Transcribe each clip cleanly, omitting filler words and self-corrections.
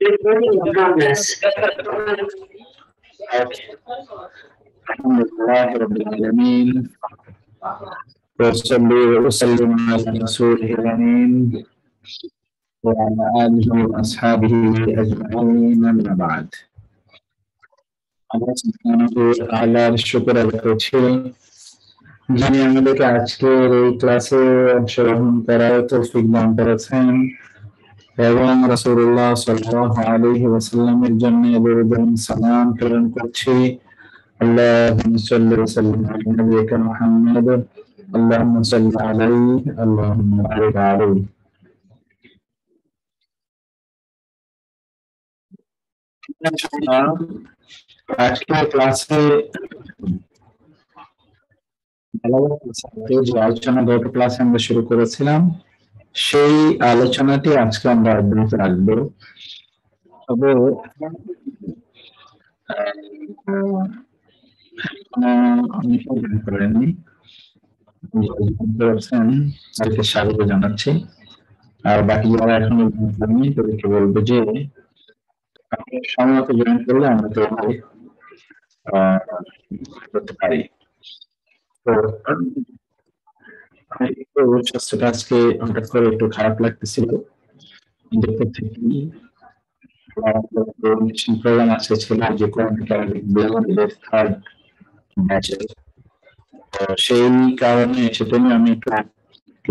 الحمد لله رب العالمين وصلي وسلم على رسوله الأمين وعلى آله وأصحابه أجمعين أما بعد আল্লাহ সুবহানাহু ওয়া তাআলার শুকর আদায় করছি যিনি আমাদেরকে আজকের এই ক্লাসে অংশগ্রহণ করার তৌফিক দান করেছেন এবং রাসূলুল্লাহ সাল্লাল্লাহু আলাইহি ওয়াসাল্লামের জন্য দরুদ ও সালাম প্রেরণ করছি আল্লাহুম্মা সাল্লি ওয়া সাল্লিম আলা নাবিয়িকা মুহাম্মদ আল্লাহুম্মা সাল্লি আলাইহি আল্লাহুম্মা বারিক আলাইহি আজকের ক্লাসে যে আলোচনা গত ক্লাসে আমরা শুরু করেছিলাম সেই আলোচনাটি আজকে আমরা অব্যাহত রাখবো। তবে করেননি তাদেরকে স্বাগত জানাচ্ছি, আর বাকি যারা এখন তাদেরকে বলবো যে সময়মতো জয়েন করলে আমরা তো করতে পারি। তো স্বাস্থ্যটা আজকে হঠাৎ করে একটু খারাপ লাগতেছিল, প্রোগ্রাম আছে ছিল যে থার্ড ম্যাচে, সেই কারণে সেটা নিয়ে আমি একটু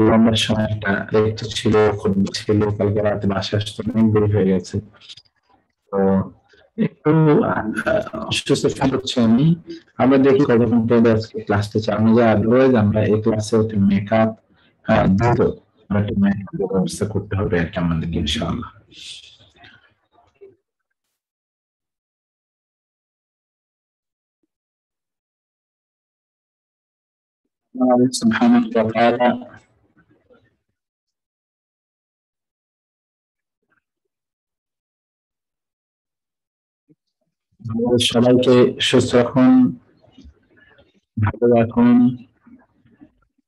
লম্বা সময় একটা লেকচার ছিল, খুতবা ছিল, কালকে রাতে বাসায় আসতে অনেক দেরি হয়ে গেছে। তো একটু অসুস্থ ফিল হচ্ছে আমি। আমরা দেখি কতক্ষণ পরে আজকে ক্লাসটা চালানো যায়। আদারওয়াইজ আমরা এই ক্লাসে একটা মেকআপ দ্রুত আমরা একটা মেকআপ ব্যবস্থা করতে হবে আর কি আমাদেরকে, ইনশাআল্লাহ। আল্লাহ সুবহানাহু ওয়া তাআলা আমাদের সবাইকে সুস্থ রাখুন, ভালো রাখুন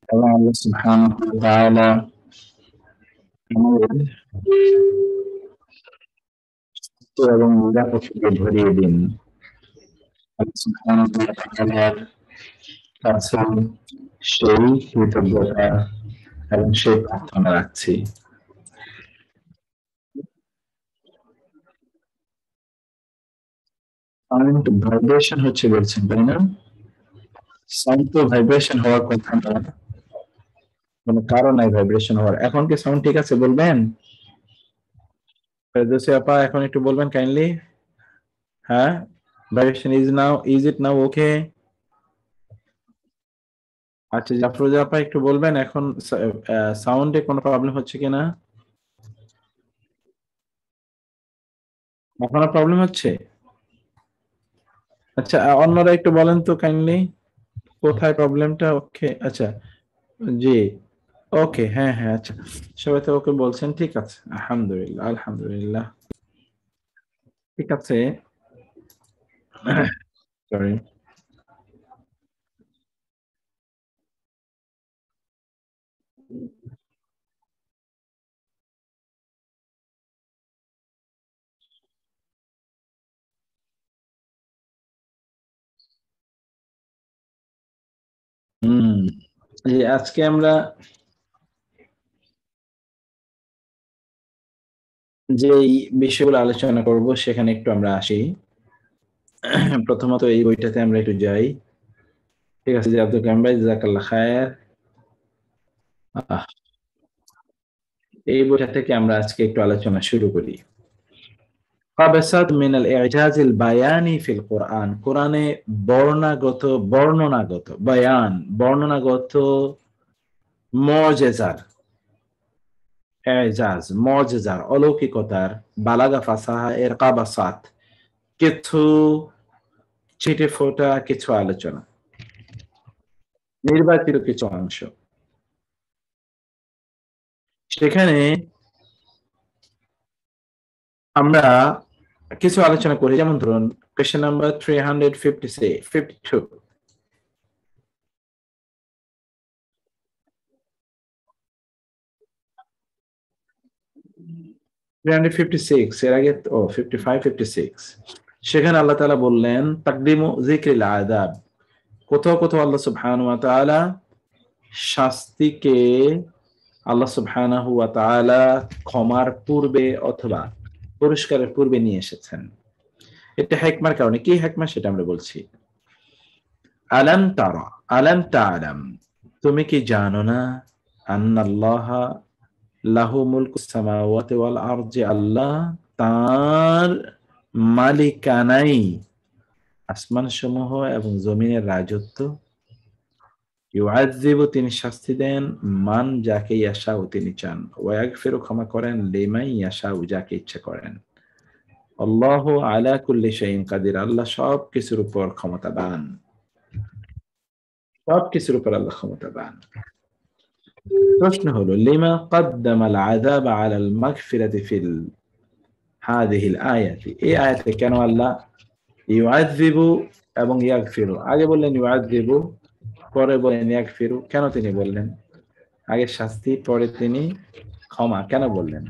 এবং আল্লাহ সুবহানাহু ওয়া তাআলা আমাদের সুস্থ এবং নিরাপদে ভরিয়ে দিন। আল্লাহ সুবহানাহু ওয়া তাআলার কাছে সেই কৃতজ্ঞতা এবং সেই প্রার্থনা রাখছি। সাউন্ড ভাইব্রেশন হচ্ছে বলছেন, তাই না? সাউন্ড তো ভাইব্রেশন হওয়ার কথা না, কোনো কারণ নাই ভাইব্রেশন হওয়ার। এখন কি সাউন্ড ঠিক আছে বলবেন? ফেরদৌসী আপা এখন একটু বলবেন কাইন্ডলি। হ্যাঁ, ভাইব্রেশন ইজ ইট নাও ওকে? আচ্ছা, জাফরুজা আপা একটু বলবেন এখন সাউন্ডে কোনো প্রবলেম হচ্ছে কিনা? এখনো প্রবলেম হচ্ছে? আচ্ছা, অন্যরা একটু বলেন তো কাইন্ডলি কোথায় প্রবলেমটা। ওকে, আচ্ছা, জি, ওকে, হ্যাঁ হ্যাঁ, আচ্ছা, সবাই তো ওকে বলছেন, ঠিক আছে, আলহামদুলিল্লাহ আলহামদুলিল্লাহ, ঠিক আছে। সরি। আজকে আমরা যে বিষয়গুলো আলোচনা করব সেখানে একটু আমরা আসি। প্রথমত এই বইটাতে আমরা একটু যাই, ঠিক আছে? যে আব্দুল কালাম ভাই, জাযাকাল্লাহ খায়ের। এই বইটা থেকে আমরা আজকে একটু আলোচনা শুরু করি। মিনাল ইজাজিল বায়ানি ফিল কোরআন, কোরআনে বর্ণনাগত বায়ান, বর্ণনাগত মুজিজার, এজাজ মুজিজার, অলৌকিকতার, বালাগা, ফাসাহা, ইরকাবাসাত, কিছু ছিটে ফোটা কিছু আলোচনা, নির্বাচিত কিছু অংশ। সেখানে আমরা কিছু আলোচনা করি, যেমন ধরুন কোয়েশ্চেন নাম্বার 352। 356 এর আগে 55 56 সেখানে আল্লাহ তাআলা বললেন তাকদিমু যিকরিল আযাব, কোথাও কোথাও আল্লাহ সুবহানাহু ওয়া তাআলা শাস্তিকে আল্লাহ সুবহানাহু ওয়া তাআলা ক্ষমার পূর্বে অথবা পুরস্কারের পূর্বে নিয়ে এসেছেন। এটা হিকমার কারণে। কি হিকমা সেটা আমরা বলছি। আলাম তারা, আলাম তা'লাম, তুমি কি জানো না, আন্নাল্লাহা লাহু মুলকুস সামাওয়াতি ওয়াল আরজি, আল্লাহ তার মালিকানাই আসমান সমূহ এবং জমিনের রাজত্ব। ইউআযযিবু, তিনি শাস্তি দেন, মান যাকে ইয়াশাউ তিনি চান, ওয়া ইয়াগফিরু ক্ষমা করেন, লিমান ইয়াশাউ যাকে ইচ্ছা করেন। আল্লাহু আলা কুল্লি শাইইন কাদির, আল্লাহ সব কিছুর উপর ক্ষমতাবান, সব কিছুর উপর আল্লাহ ক্ষমতাবান। প্রশ্ন হলো লিমা কদ্দামাল আযাব আলাল মাগফিরাতি ফিল হাযিহিল আয়াতি, এই আয়াতে কেন আল্লাহ ইউআযযিবু এবং ইয়াগফিরু, আগে বললেন ইউআযযিবু পরে বললেন ইয়াগফিরু, কেন তিনি বললেন আগে শাস্তি পরে তিনি ক্ষমা কেন বললেন?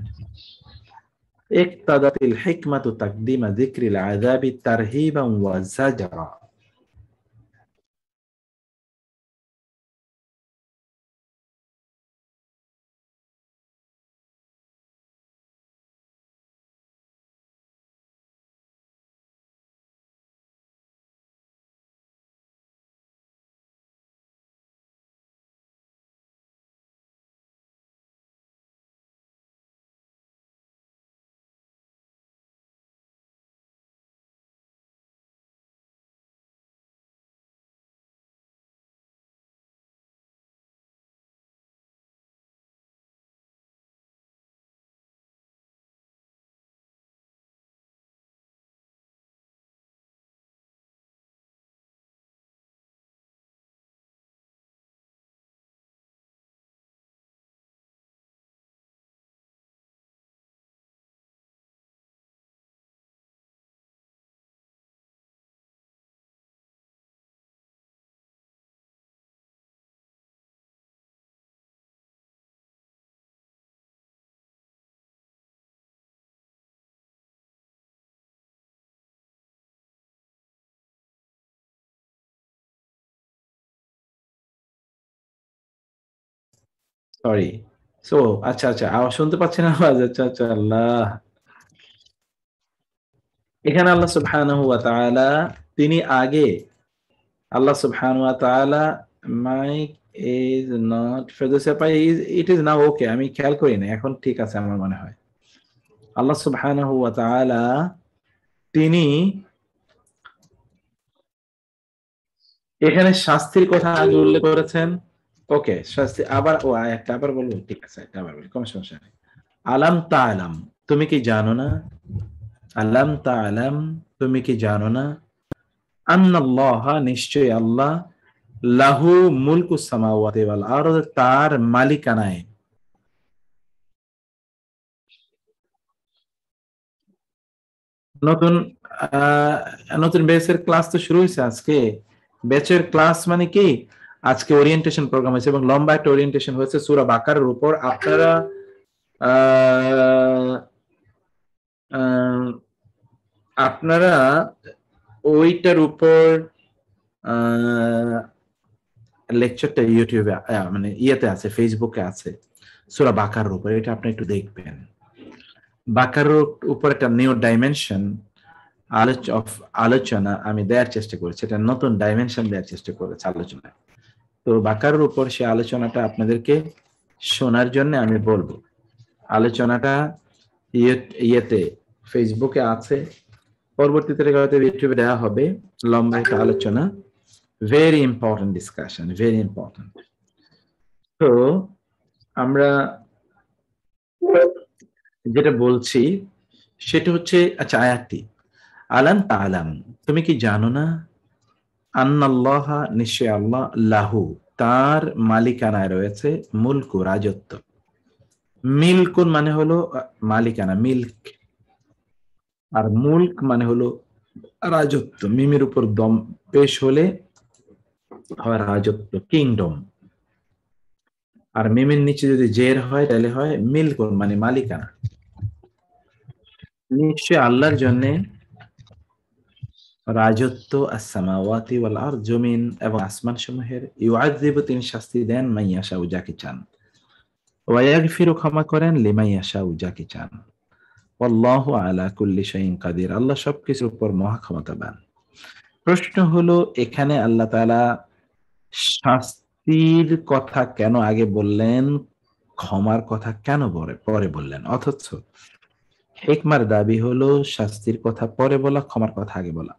ইকতাদাতিল হিকমাতু তাকদিমা যিকরিল আযাবি তারহিবান ওয়া যাজরা, সরি। সো আচ্ছা আচ্ছা, আওয়াজ শুনতে পাচ্ছেন আওয়াজ? আচ্ছা আচ্ছা, আল্লাহ। এখানে আল্লাহ সুবহানাহু ওয়া তাআলা তিনি আগে আল্লাহ সুবহানাহু ওয়া তাআলা মাইক ইজ নট ফেরদৌসী আপা, ইট ইজ নাও ওকে, আমি খেয়াল করি না, এখন ঠিক আছে আমার মনে হয়। আল্লাহ সুবহানাহু ওয়া তাআলা তিনি এখানে শাস্তির কথা আগে উল্লেখ করেছেন। ওকে, শাস্তি আবার একটা আবার বলবো, ঠিক আছে একটা আবার বলি, কোনো সমস্যা নেই। আলাম তা'লাম, তুমি কি জানো না, আলাম তা'লাম তুমি কি জানো না, আন্নাল্লাহা নিশ্চয়ই আল্লাহ, লাহু মুলকুস সামাওয়াতি ওয়াল আরদ, তার মালিকানায়। নতুন নতুন ব্যাচের ক্লাস তো শুরু হয়েছে আজকে। ব্যাচের ক্লাস মানে কি, আজকে ওরিয়েন্টেশন প্রোগ্রাম হয়েছে এবং লম্বা একটা ওরিয়েন্টেশন হয়েছে সূরা বাকারার উপর। আপনারা আহ, আহ, আপনারা ওইটার উপর লেকচারটা ইউটিউবে মানে ইয়েতে আছে, ফেসবুকে আছে, সূরা বাকারার উপর। এটা আপনি একটু দেখবেন। বাকারার উপর একটা নিউ ডাইমেনশন আলোচনা আমি দেওয়ার চেষ্টা করেছি, এটা নতুন ডাইমেনশন দেওয়ার চেষ্টা করেছি আলোচনায়। তো বাকারার উপর সে আলোচনাটা আপনাদেরকে শোনার জন্য আমি বলবো। আলোচনাটা ইয়েতে ফেসবুকে আছে, পরবর্তীতে হয়তো ইউটিউবে দেওয়া হবে। লম্বা একটা আলোচনা, very important discussion, very important. তো আমরা যেটা বলছি সেটা হচ্ছে, আচ্ছা আয়াতটি, আলাম তা'লাম, তুমি কি জানো না, আন্নাল্লাহা নিশ্চয় আল্লাহ, লাহু তার মালিকানায় রয়েছে, মুলকু রাজত্ব। মিলকুন মানে হলো মালিকানা, মিল্ক, আর মুলক মানে হলো রাজত্ব। মিমের উপর দম পেশ হলে হয় রাজত্ব, কিংডম। আর মিমের নিচে যদি জের হয় তাহলে হয় মিলকুন মানে মালিকানা। নিশ্চয় আল্লাহর জন্য রাজত্ব আসসামাওয়াতি ওয়াল আরদ, জমিন এবং আসমান সমূহের। ইউআযযিবু, তিনি শাস্তি দেন, মাইয়াশাউ, যাকে চান। ওয়া ইয়াগফিরু, ক্ষমা করেন, লিমাইয়াশাউ, যাকে চান। আল্লাহু আলা কুল্লি শাইইন কাদির, আল্লাহ সবকিছুর উপর মহা ক্ষমতাবান। প্রশ্ন হলো, এখানে আল্লাহ তাআলা শাস্তির কথা কেন আগে বললেন, ক্ষমার কথা কেন পরে বললেন? অথচ হিকমার দাবি হলো শাস্তির কথা পরে বলা, ক্ষমার কথা আগে বলা।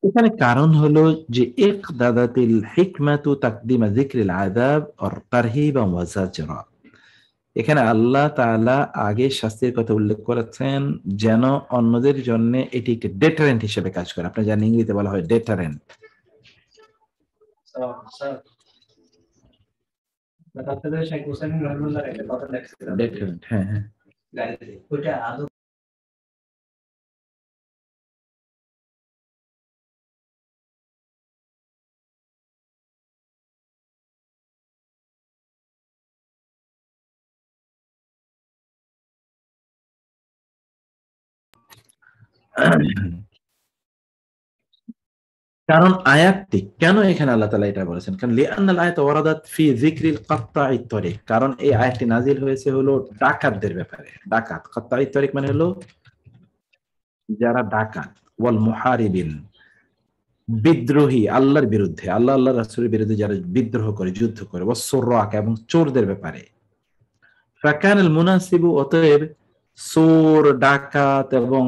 এখানে কারণ হলো যে ইকদাদাতিল হিকমাতু তাকদিমা যিকরিল আযাব ওয়ার তারহিবা ওয়া যাজরা। এখানে আল্লাহ তাআলা আগে শাস্তির কথা উল্লেখ করেছেন যেন অন্যদের জন্য এটি একটি ডেটারেন্ট হিসেবে কাজ করে। আপনি জানেন ইংরেজিতে বলা হয় ডেটারেন্ট। ডেটারেন্ট, হ্যাঁ হ্যাঁ। কারণ আয়াতটি কেন এখানে আল্লাহ তাআলা এটা বলেছেন, কারণ লিআন্নাল আয়াত ওয়ারাদাত ফি যিকরিল কাত্তাঈত তরিক, কারণ এই আয়াতটি নাজিল হয়েছে হলো ডাকাতদের ব্যাপারে। ডাকাত, কাত্তাঈত তরিক মানে হলো যারা ডাকাত, ওয়াল মুহারিবিন, বিদ্রোহী, আল্লাহর বিরুদ্ধে, আল্লাহ রাসূলের বিরুদ্ধে যারা বিদ্রোহ করে, যুদ্ধ করে, ওয়াসসুরাক, এবং চোরদের ব্যাপারে। ফাকানাল মুনাসিবু, অতএব চোর, ডাকাত এবং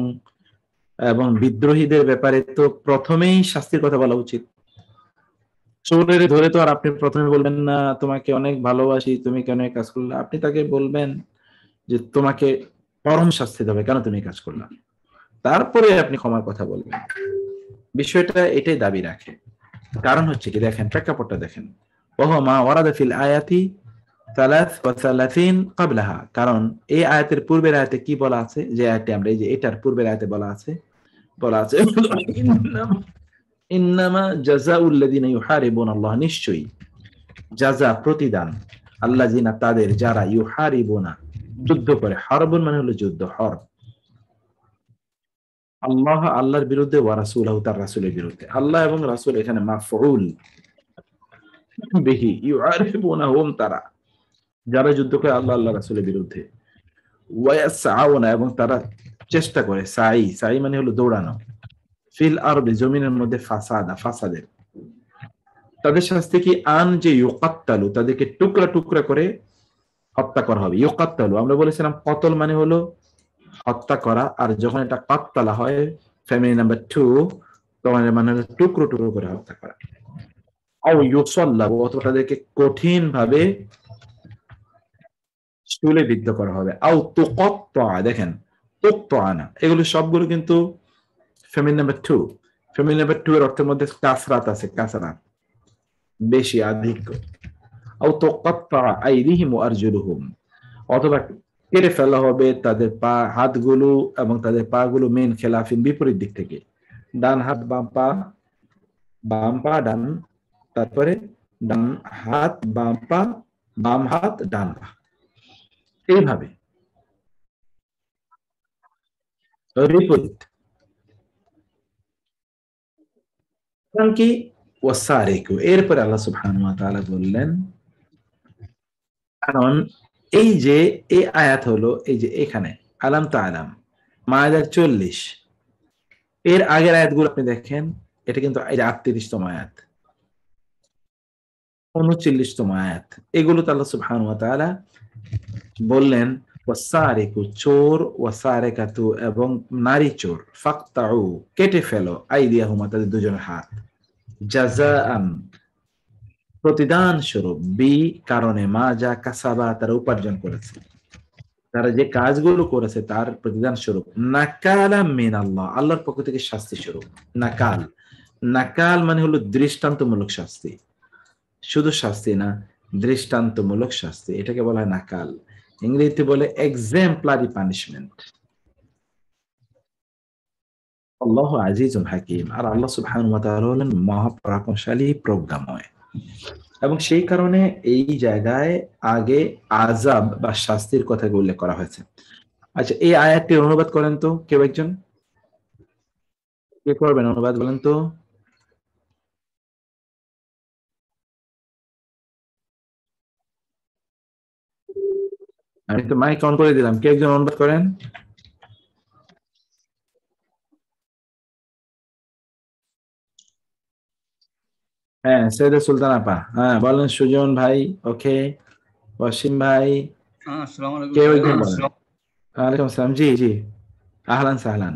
এবং বিদ্রোহীদের ব্যাপারে তো প্রথমেই শাস্তির কথা বলা উচিত। চোরের ধরে তো আর আপনি প্রথমে বলবেন না তোমাকে অনেক ভালোবাসি, তুমি কেন এই কাজ করলে। আপনি তাকে বলবেন যে তোমাকে পরম শাস্তি দেবে, কেন তুমি এই কাজ করলা। তারপরে আপনি ক্ষমার কথা বলবেন। বিষয়টা এটাই দাবি রাখে। কারণ হচ্ছে কি, দেখেন প্রেক্ষাপটটা দেখেন। ওহ মা ওয়ারাদা ফিল আয়াতি 33 ক্বাবলাহা, কারণ এই আয়াতের পূর্বের আয়াতে কি বলা আছে, যে আয়াতটি আমরা, এই যে এটার পূর্বের আয়াতে বলা আছে ইন্নামা জাযাউল্লাযিনা ইউহারিবুনা আল্লাহ, নিশ্চয়ই জাযা, প্রতিদান, আল্লাযিনা, তাদের, যারা, ইউহারিবুনা, যুদ্ধ করে। হারবুন মানে হলো যুদ্ধ, হরব। আল্লাহ, আল্লাহর বিরুদ্ধে, ওয়া রাসূলহু, তার রাসূলের বিরুদ্ধে। আল্লাহ এবং রাসূল এখানে মাফউল বিহি, ইউহারিবুনাহুম, তারা, যারা যুদ্ধ করে আল্লাহ রাসূলের বিরুদ্ধে। ওয়া ইয়াসআউনা, এবং তারা চেষ্টা করে, সাই মানে হলো দৌড়ানো, ফিল আরদি, জমিনের মধ্যে, ফাসাদের। তাদের শাস্তি কি, আন, যে ইউকাত্তালু, তাদেরকে টুকরা টুকরা করে হত্যা করা হবে। ইউকাত্তালু, আমরা বলেছিলাম কতল মানে হলো হত্যা করা, আর যখন এটা কাত্তালা হয়, ফ্যামিলি নাম্বার 2, তখন এর মানে হলো টুকরো টুকরো করে হত্যা করা। আও ইউসাল্লাবু, অথবা তাদেরকে কঠিন ভাবে চুলে বিদ্ধ করা হবে। আও তুকাত্তা, দেখেন তুকতানা, এগুলো সবগুলো কিন্তু ফ্যামিলি নাম্বার 2। ফ্যামিলি নাম্বার 2 এর অর্থের মধ্যে কাসরাত আছে, কাসরাত, বেশি, আধিক্য। আও তুকাত্তা আইদিহিম ওয়া আরজুলুহুম, অথবা কেটে ফেলা হবে তাদের পা, হাতগুলো এবং তাদের পা গুলো, মেন খেলাফিন, বিপরীত দিক থেকে। ডান হাত বাম পা, বাম পা ডান, তারপরে ডান হাত বাম পা, বাম হাত ডান পা, এইভাবে বিপরীত। কারণ কি, ওয়াসারিকু, এরপরে আল্লাহ সুবহানাহু ওয়া তাআলা বললেন, কারণ এই যে এই আয়াত হলো, এই যে এখানে আলাম তাআলাম, মায়াদার 40, এর আগের আয়াতগুলো আপনি দেখেন, এটা কিন্তু এই 38তম আয়াত, 39তম আয়াত, এগুলোতে আল্লাহ সুবহানাহু ওয়া তাআলা বললেন ওয়াসারিকু, চোর, ওয়াসারিকাতু, এবং নারী চোর, ফাকতাউ, কেটে ফেলো, আইদিয়াহুমা, তাদের দুজনের হাত, জাযাআন, প্রতিদান স্বরূপ, বি, কারণে, মা, যা, কাসাবা, তারা উপার্জন করেছে, তারা যে কাজগুলো করেছে তার প্রতিদান স্বরূপ। নাকালা মিন আল্লাহ, আল্লাহর পক্ষ থেকে শাস্তি স্বরূপ। নাকাল, নাকাল মানে হলো দৃষ্টান্তমূলক শাস্তি, শুধু শাস্তি না, দৃষ্টান্তমূলক শাস্তি, এটাকে বলা হয় নাকাল। ইংরেজিতে বলে এক্সাম্পলারি পানিশমেন্ট। আল্লাহু আজিজুন হাকিম, আর আল্লাহ সুবহানাহু ওয়া তাআলা হলেন মহাপরাক্রমশালী, প্রজ্ঞাময়। এবং সেই কারণে এই জায়গায় আগে আযাব বা শাস্তির কথা উল্লেখ করা হয়েছে। আচ্ছা, এই আয়াতটির অনুবাদ করেন তো কেউ একজন, কে করবেন অনুবাদ বলেন তো? আমি তো মাইক অন করে দিলাম, কে একজন অনুবাদ করেন? হ্যাঁ, সৈয়দ সুলতান আপা, হ্যাঁ বলেন। সুজন ভাই, ওকে। ওয়াসিম ভাই, আসসালামু আলাইকুম কেউ স্যার। একজন বলেন। ওয়ালাইকুম আসসালাম, জি জি, আহলান সাহলান,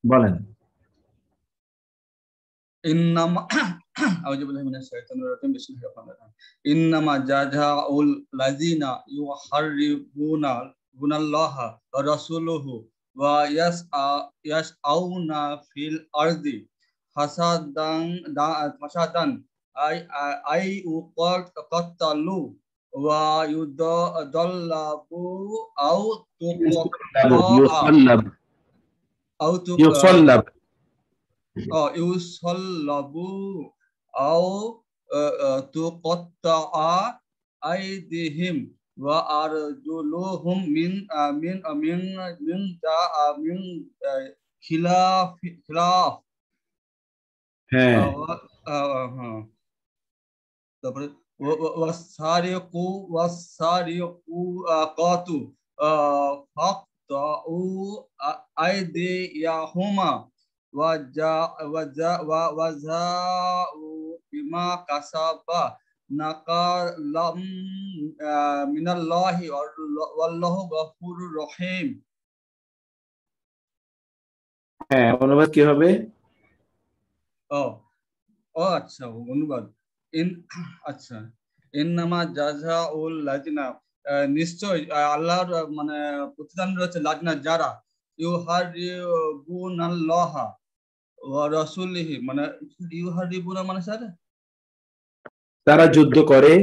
বলেন। ইন্নামা আউযু বিল্লাহি মিনাশ শাইতানির রাজিম বিসমিল্লাহির রহমানির রহিম। ইন্নামা জাযাউল লাযিনা ইউহাররিবুনা গুনাল্লাহা ওয়া রাসূলুহু ওয়া ইয়াসআউনা ফিল আরদি ফাসাদান ফাসাদান আই উকাতালু ওয়া ইউদাল্লাবু আও তুকাত্তা ইউসাল্লাব, আও তুক ইউসাল্লাব। ইউসাল্লাবু আও তুকাত্তা আইদিহিম ওয়া আরজুলুহুম মিন খিলাফ হ্যাঁ, হ্যাঁ। তারপরে ওয়াসারিকু কাতু ফাকতাউ আইদিয়াহুমা ওয়াজাউ বিমা কাসাবা নাকালাম মিনাল্লাহি ওয়াল্লাহু গফুরুর রহিম। হ্যাঁ, অনুবাদ কি হবে? ও ও আচ্ছা, অনুবাদ। আচ্ছা, ইন্নামা জাযাউল লাযিনা, নিশ্চয় আল্লাহর মানে প্রতিদান রয়েছে লাযিনা যারা ইউহারিবুনাল্লাহা ওয়া রাসূলিহি, মানে ইউহারিবুনা মানে স্যার তারা যুদ্ধ করে।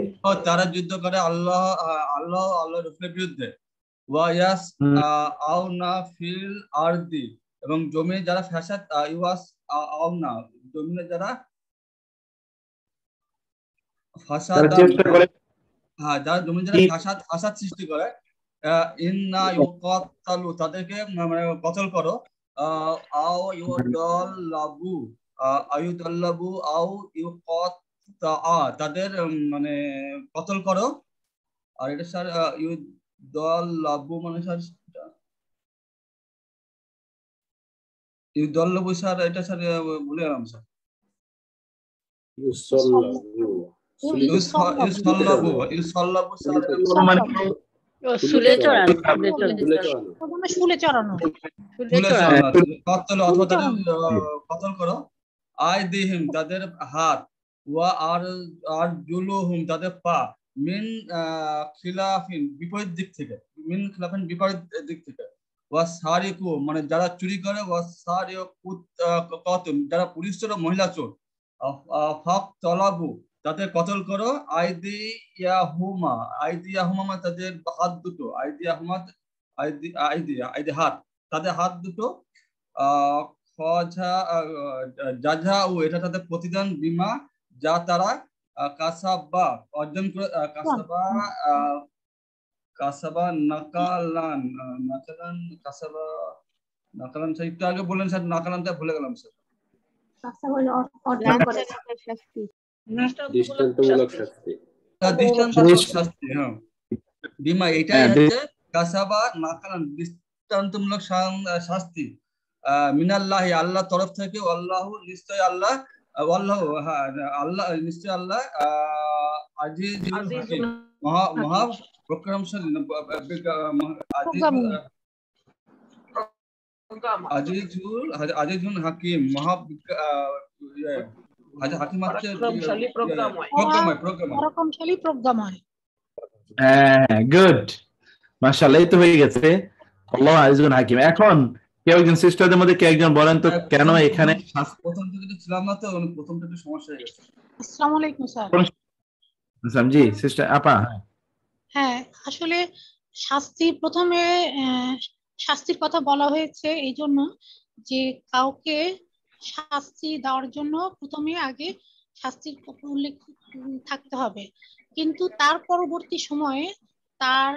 তারা যুদ্ধ করে আল্লাহ রাসূলের বিরুদ্ধে। ওয়া আউনা ফিল আরদি, এবং জমিনে যারা ফ্যাসাদ আউনা, জমিনে যারা ফাসাদান, চেষ্টা করে। হ্যাঁ, যারা জমিনে যারা ফাসাদ সৃষ্টি করে, ইন্না ইউকাতালু, তাদেরকে মানে কতল করো, আও ইউদাল্লাবু আয়ুদাল্লাবু আও ইউকাত্তা, তাদের মানে কতল করো। আর এটা স্যার ইউদাল্লাবু মানে স্যার ইউদাল্লাবু স্যার, এটা স্যার ভুলে গেলাম স্যার। ইউসাল্লাবু স্যার শুলে চড়ানো, শুলে চড়ানো, অথবা তাদের কতল করো। আইদিহিম, তাদের হাত, ওয়া আর জুলুহুম, তাদের পা, মিন খিলাফিন, বিপরীত দিক থেকে, বিপরীত দিক থেকে। ওয়া সারিকু, মানে যারা চুরি করে, ওয়া সারিকুতুম, যারা পুলিশ চোর মহিলা চোর, ফাকতালাবু, তাদের কতল করো। আইদিয়াহুমা মানে তাদের হাত দুটো, হাত, তাদের হাত দুটো। জাযাউ, এটা তাদের প্রতিদান, বিমা, যা তারা কাসাবা অর্জন করে, কাসাবা নাকালান স্যার একটু আগে বললেন স্যার, নাকালানটা ভুলে গেলাম স্যার। দৃষ্টান্তমূলক শাস্তি। শাস্তি, হ্যাঁ, বিমা, এটাই হচ্ছে কাসাবা নাকালান, দৃষ্টান্তমূলক শাস্তি, মিনাল্লাহি, আল্লাহ তরফ থেকে, আল্লাহ নিশ্চয় আল্লাহ, আল্লাহ নিশ্চয় আল্লাহ আজিজুল হাকিম, মহা প্রক্রমশালী, আজিজুল হাকিম, মহা হাকিম হচ্ছে প্রজ্ঞাময়। হ্যাঁ, গুড, মাশাআল্লাহ, এই তো হয়ে গেছে। আল্লাহ আজিজুল হাকিম। এখন কেউ একজন সিস্টারদের মধ্যে কে একজন বলেন তো, কেন এখানে প্রথম থেকে ছিলাম না তো, প্রথমটা একটু সমস্যা হয়ে গেছে। আসসালামু আলাইকুম স্যার। জি সিস্টার আপা। হ্যাঁ, আসলে প্রথমে শাস্তির কথা বলা হয়েছে এই জন্য যে কাউকে শাস্তি দেওয়ার জন্য প্রথমে আগে শাস্তির কথা উল্লেখ থাকতে হবে, কিন্তু তার পরবর্তী সময়ে তার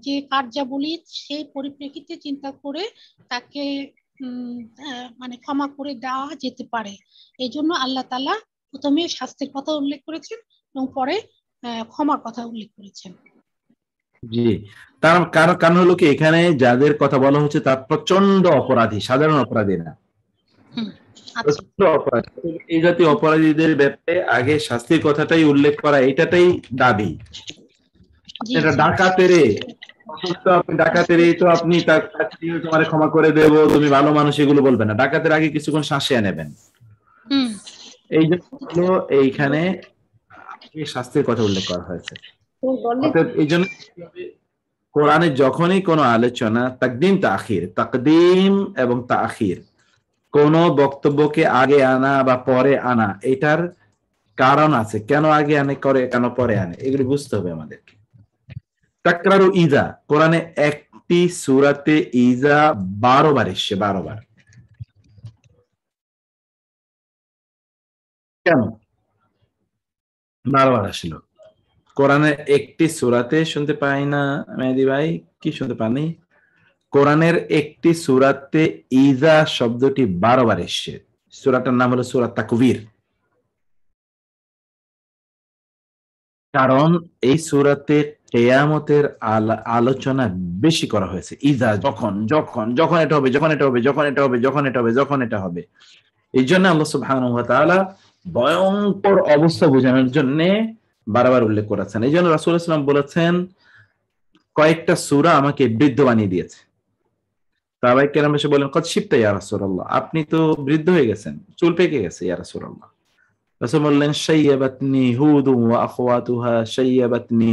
যে কার্যাবলী সেই পরিপ্রেক্ষিতে চিন্তা করে তাকে মানে ক্ষমা করে দেওয়া যেতে পারে। এই জন্য আল্লাহ তাআলা প্রথমে শাস্তির কথা উল্লেখ করেছেন এবং পরে ক্ষমার কথা উল্লেখ করেছেন। জি, তার কারণ কারণ হলো কি, এখানে যাদের কথা বলা হচ্ছে তার প্রচন্ড অপরাধী, সাধারণ অপরাধী না, আচ্ছা। প্রচন্ড অপরাধী। এই জাতীয় অপরাধীদের ব্যাপারে আগে শাস্তির কথাটাই উল্লেখ করা, এটাই দাবি। জি এটা জি ডাকাতেরে, অসুস্থ আপনি ডাকাতের তো আপনি তার কাছে তোমার ক্ষমা করে দেব, তুমি ভালো মানুষ, এগুলো বলবেন না। ডাকাতের আগে কিছুক্ষণ শ্বাসিয়ে নেবেন। এই জন্য এইখানে শাস্তির কথা উল্লেখ করা হয়েছে। অর্থাৎ এই জন্য কোরআনে যখনই কোনো আলোচনা তাকদিম এবং তাখির, কোন বক্তব্যকে আগে আনা বা পরে আনা, এটার কারণ আছে, কেন আগে আনে করে কেন পরে আনে, এগুলো বুঝতে হবে আমাদেরকে। তাকরারু ইজা, কোরআনে একটি সূরাতে ইজা 12 বার এসছে, 12 বার। কেন 12 বার আসলো? কোরআনের একটি সূরাতে শুনতে পাই না মেহেদী ভাই, কি শুনতে পানি? কোরআনের একটি সূরাতে ইজা শব্দটি 12 বার এসছে। সূরাটার নাম হলো সূরা তাকবীর। কারণ এই সূরাতে কিয়ামতের আলোচনা বেশি করা হয়েছে। ইজা, যখন যখন যখন এটা হবে, যখন এটা হবে, যখন এটা হবে, যখন এটা হবে, যখন এটা হবে। এই জন্য আল্লাহ সুবহানাহু ওয়া তাআলা ভয়ঙ্কর অবস্থা বোঝানোর জন্য বারবার উল্লেখ করেছেন। এই জন্য রাসূল সাল্লাল্লাহু আলাইহি ওয়াসাল্লাম বলেছেন, কয়েকটা সূরা আমাকে বৃদ্ধ বানিয়ে দিয়েছে। সাহাবায়ে কেরাম এসে বলেন, কদ শিবতা ইয়া রাসূলুল্লাহ, আপনি তো বৃদ্ধ হয়ে গেছেন, চুল পেকে গেছে ইয়া রাসূলুল্লাহ। রাসূল বললেন, শাইয়াবাতনি হুদ ওয়া আখওয়াতুহা, শাইয়াবাতনি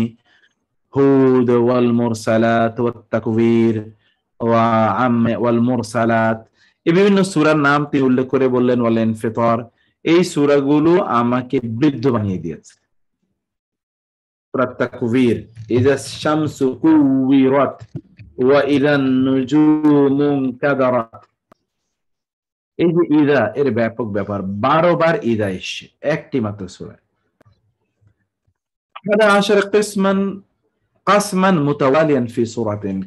হুদ ওয়াল মুরসালাত ওয়াত তাকবীর ওয়াল মুরসালাত। এই বিভিন্ন সূরার নাম তিনি উল্লেখ করে বললেন, ওয়াল ইনফিতার। এই সূরাগুলো আমাকে বৃদ্ধ বানিয়ে দিয়েছে। সূরা তাকবীর, ইযা শামসু কুওয়িরাত ওয়া ইযান নুজুমু কাদারাত। এই যে ইদা, এর ব্যাপক ব্যাপার, 12 বার ইদা এসছে একটি মাত্র সূরায়। হাদা আশার কাসমান মুতাওয়ালিয়ান ফি সূরাতিন।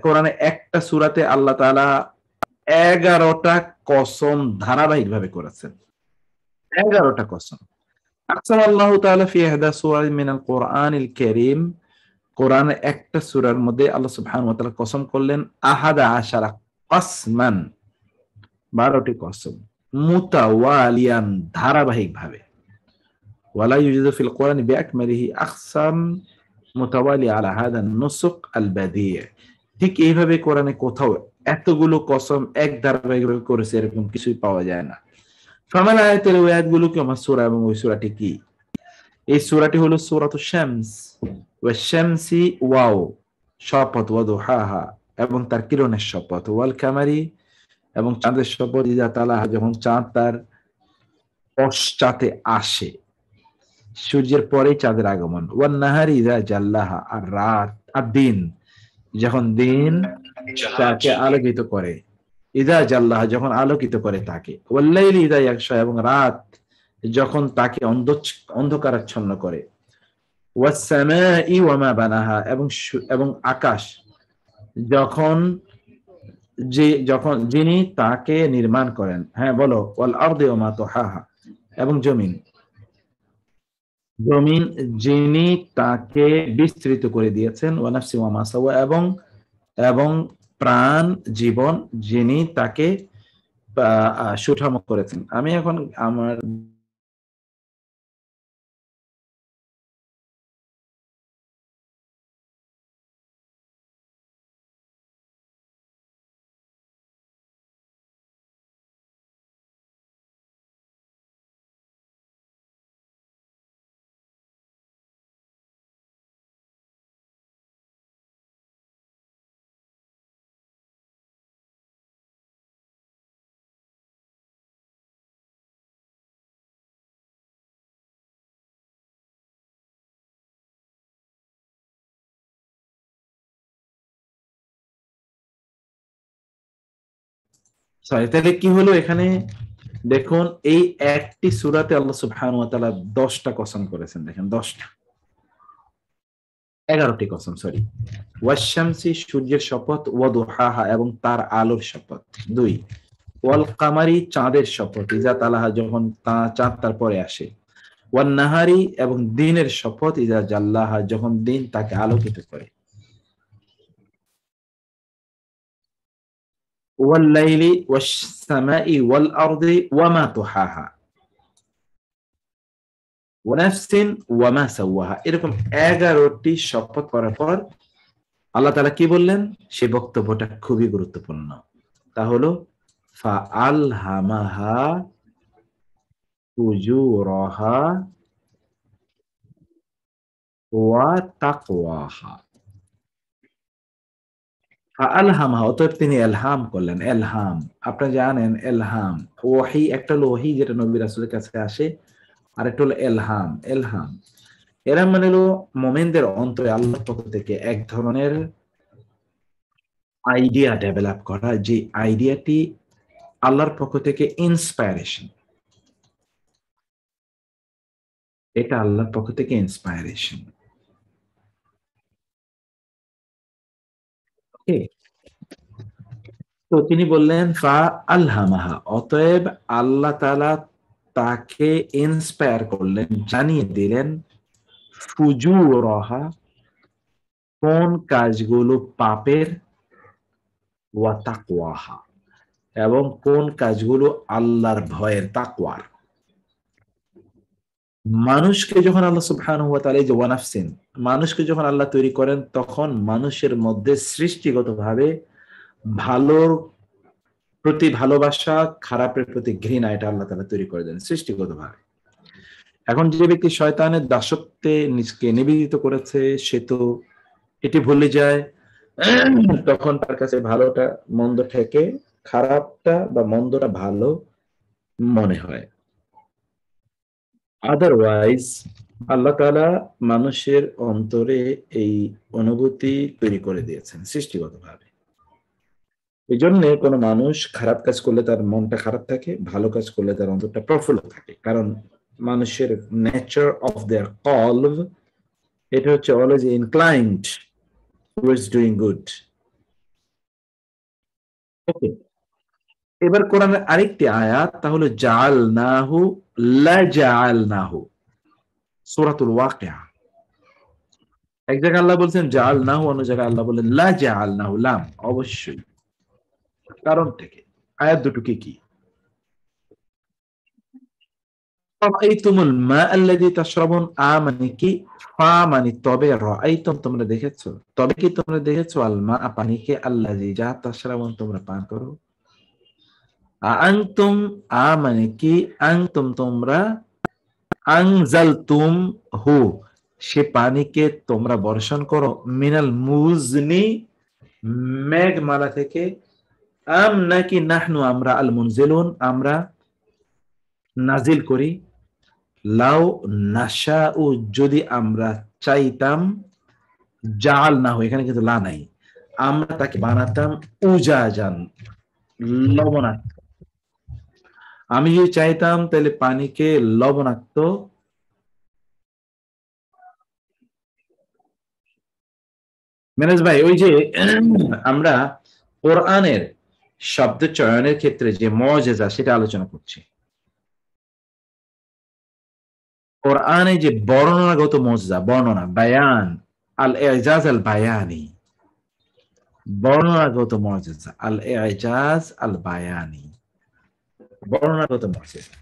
কোরআনে একটা সূরাতে আল্লাহ তাআলা 11টা কসম ধারাবাহিকভাবে করেছেন। 11টা কসম। আকসাম আল্লাহু তাআলা ফি ইহদা সূরা মিনাল কুরআনিল কারীম। কোরআনে একটা সূরার মধ্যে আল্লাহ সুবহানাহু ওয়া তাআলা কসম করলেন আহাদা আশারা কাসমান, 12টি কসম, মুতাওয়ালিয়ান ধারাবাহিকভাবে। ওয়ালা ইউজাদু ফিল কোরআনি বিআকমালিহি আকসাম মুতাওয়ালি আলা হাদা নুসুক আল বাদি'। ঠিক এইভাবে কোরআনে কোথাও এতগুলো কসম এক ধারাবাহিকভাবে করেছে এরকম কিছুই পাওয়া যায় না। ফামান আয়াতের ওই আয়াতগুলো কি আমার সূরা, এবং ওই সূরাটি কি? এই সূরাটি হলো সূরাতুশ শামস। ওয়া শামসি, ওয়াও শপথ, ওয়া দুহাহা এবং তার কিরণের শপথ, ওয়াল কামারি এবং চাঁদের শপথ, ইযা তালাহা যখন চাঁদ তার পশ্চাতে আসে, সূর্যের পরেই চাঁদের আগমন, ওয়ান নাহারি ইযা জাল্লাহা, আর রাত, আর দিন যখন দিন তাকে আলোকিত করে, ইযা জাল্লাহা যখন আলোকিত করে তাকে, ওয়াল লাইলি ইযা ইয়াগশা এবং রাত যখন তাকে অন্ধকারাচ্ছন্ন করে, ওয়াস সামাই ওয়া মা বানাহা এবং আকাশ যখন যিনি তাকে নির্মাণ করেন। হ্যাঁ বলো, ওয়াল আরদি ওয়া মা তুহাহা এবং জমিন যিনি তাকে বিস্তৃত করে দিয়েছেন, ওয়া নাফসি ওয়া মা সাওয়া এবং প্রাণ জীবন যিনি তাকে সুঠাম করেছেন। আমি এখন আমার সরি, তাহলে কি হলো এখানে? দেখুন এই একটি সূরাতে আল্লাহ সুবহানাহু ওয়া তাআলা 10টা কসম করেছেন। দেখেন 10টা, 11টি কসম, সরি। ওয়াশ-শামসি, সূর্যের শপথ, ওয়া দুহাহা, এবং তার আলোর শপথ। 2, ওয়াল কামারি, চাঁদের শপথ, ইজা তালাহা, যখন চাঁদ তার পরে আসে। ওয়ান নাহারি, এবং দিনের শপথ, ইজা জাল্লাহা, যখন দিন তাকে আলোকিত করে। ওয়াল লাইলি ওয়াশ সামাই ওয়াল আরদি ওয়া মা তুহাহা, ওয়া নাফসিন ওয়া মা সাওয়াহা। এরকম 11টি শপথ করার পর আল্লাহ তাআলা কি বললেন? সেই বক্তব্যটা খুবই গুরুত্বপূর্ণ। তা হলো ফাআলহামাহা ফুজুরাহা ওয়া তাকওয়াহা। ফাআলহামাহা, অতএব তিনি ইলহাম করলেন। ইলহাম, আপনারা জানেন ইলহাম ওহী, একটা হলো ওহী যেটা নবী রাসূলের কাছে আসে, আর একটা হলো ইলহাম। ইলহাম এরা মানে হলো মুমিনদের অন্তরে আল্লাহর পক্ষ থেকে এক ধরনের আইডিয়া ডেভেলপ করা, যে আইডিয়াটি আল্লাহর পক্ষ থেকে ইন্সপায়ারেশন, এটা আল্লাহর পক্ষ থেকে ইন্সপায়ারেশন। ওকে, তো তিনি বললেন ফা আলহামাহা, অতএব আল্লাহ তাআলা তাকে ইন্সপায়ার করলেন, জানিয়ে দিলেন ফুজুরাহা, কোন কাজগুলো পাপের, ওয়া তাকওয়াহা, এবং কোন কাজগুলো আল্লাহর ভয়ের, তাকওয়ার। মানুষকে যখন আল্লাহ সুবহানাহু ওয়া তাআলা, এই যে ওয়ানাফসিন, মানুষকে যখন আল্লাহ তৈরি করেন তখন মানুষের মধ্যে সৃষ্টিগতভাবে ভালোর প্রতি ভালোবাসা, খারাপের প্রতি ঘৃণা, এটা আল্লাহ তাআলা তৈরি করে দেন সৃষ্টিগতভাবে। এখন যে ব্যক্তি শয়তানের দাসত্বে নিজকে নিবেদিত করেছে, সে তো এটি ভুলে যায়, তখন তার কাছে ভালোটা মন্দ থেকে খারাপটা বা মন্দটা ভালো মনে হয়। আদারওয়াইজ আল্লাহ তাআলা মানুষের অন্তরে এই অনুভূতি তৈরি করে দিয়েছেন সৃষ্টিগতভাবে। এই জন্য কোনো মানুষ খারাপ কাজ করলে তার মনটা খারাপ থাকে, ভালো কাজ করলে তার অন্তরটা প্রফুল্ল থাকে, কারণ মানুষের নেচার অফ দেয়ার কলব, এটা হচ্ছে always inclined towards doing good. Okay, এবার কোরআনের আরেকটি আয়াত, তাহলে জাআলনাহু লা জাআলনাহু, সূরাতুল ওয়াকিয়া। এক জায়গায় আল্লাহ বলছেন জাআলনাহু, অন্য জায়গায় আল্লাহ বলেন লা জাআলনাহু, লাম, অবশ্যই। কারণ থেকে আয়াত দুটো কি? রাআইতুমুল মা আল্লাযী তাশরাবুন, মানে কি, ফা মানে তবে, রাআইতুম তোমরা দেখেছো, তবে কি তোমরা দেখেছো, আল মা পানিকে, আল্লাযী যা, তাশরাবুন তোমরা পান করো। আনতুম, মানে কি, আনতুম তোমরা, আনজালতুম হু সে পানিকে তোমরা বর্ষণ করো, মিনাল মুজনি মেঘমালা থেকে, আম নাকি নাহনু আমরা, আল মুনজিলুন আমরা নাজিল করি, লাউ নাশাউ যদি আমরা চাইতাম, জাআলনাহু এখানে কিন্তু লা নাই, আমরা তাকে বানাতাম উজাজান, লবণাক্ত। আমি যদি চাইতাম তাহলে পানিকে লবণাক্ত মেনেজ ভাই, ওই যে আমরা কোরআনের শব্দ চয়নের ক্ষেত্রে যে মুজিজা সেটা আলোচনা করছি। কোরআনে যে বর্ণনাগত মুজিজা, বর্ণনা, বায়ান, আল ইজাজ আল বায়ানি, বর্ণনাগত মুজিজা, আল ইজাজ আল বায়ানি, বর্ণনাগত মুজিজা।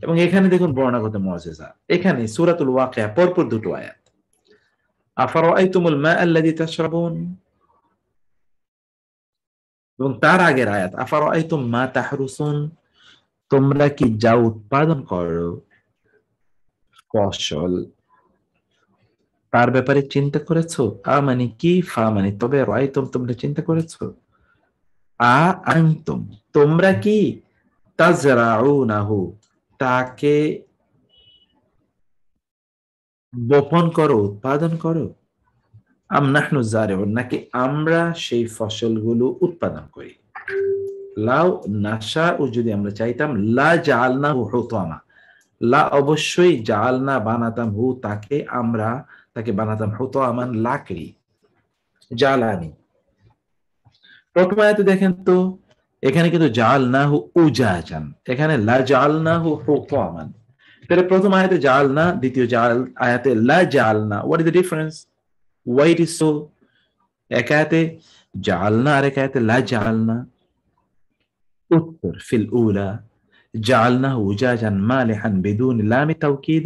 এবং এখানে দেখুন বর্ণনাগত মুজিজা, এখানে সূরাতুল ওয়াকিয়া পরপর দুটো আয়াত, আফারাআইতুমুল মা আল্লাযী তাশরাবুন, এবং তার আগের আয়াত আফারাআইতুম মা তাহরুসুন, তোমরা কি যা উৎপাদন করো ফসল, তার ব্যাপারে চিন্তা করেছো। মানে কি, ফা মানে তবে, রাআইতুম তোমরা চিন্তা করেছো, আনতুম তোমরা কি, তাজরাউনাহু তাকে বপন করো, উৎপাদন করো, আম নাহনু জারিউন নাকি আমরা সেই ফসলগুলো উৎপাদন করি। লাউ নাশা ও যদি আমরা চাইতাম, লা জাআলনাহু হুতামা, লা অবশ্যই জাআলনা বানাতাম, হু তাকে, আমরা তাকে বানাতাম, হুতামান লাকড়ি, জ্বালানি। প্রথম আয়াতে দেখেন তো, এখানে কিন্তু জাআলনাহু উজাজান, এখানে লা জাআলনাহু হুতামান। তাহলে প্রথম আয়াতে জাআলনা, দ্বিতীয় আয়াতে লা জাআলনা, what is the difference? Why it is so? এক আয়াতে জাআলনা আর এক আয়াতে লা জাআলনা। উত্তর, ফিল উলা جعلناه أجاجا مالحا بدون لام التوكيد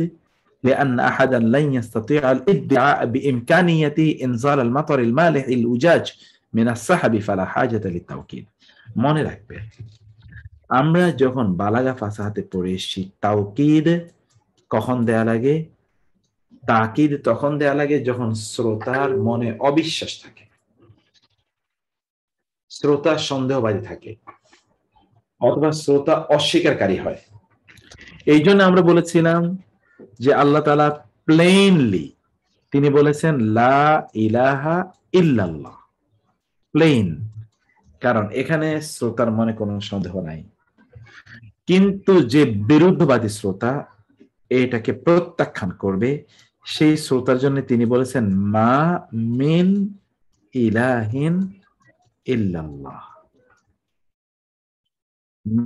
لأن أحدا لن يستطيع الادعاء بإمكانية إنزال المطر المالح الأجاج من السحب فلا حاجة للتوكيد. মনে রাখবে, আমরা যখন বালাগা ফাসাহাতে পড়ে এসেছি, তাওকিদ কখন দেয়া লাগে? তাকিদ তখন দেয়া লাগে যখন শ্রোতার মনে অবিশ্বাস থাকে, শ্রোতা সন্দেহবাদী থাকে, অথবা শ্রোতা অস্বীকারী হয়। এই জন্য আমরা বলেছিলাম যে আল্লাহ তাআলা প্লেনলি তিনি বলেছেন লা ইলাহা ইল্লাল্লাহ, প্লেন, কারণ এখানে শ্রোতার মনে কোনো সন্দেহ নাই। কিন্তু যে বিরুদ্ধবাদী শ্রোতা এটাকে প্রত্যাখ্যান করবে, সেই শ্রোতার জন্য তিনি বলেছেন মা মিন ইলাহিন ইল্লাল্লাহ,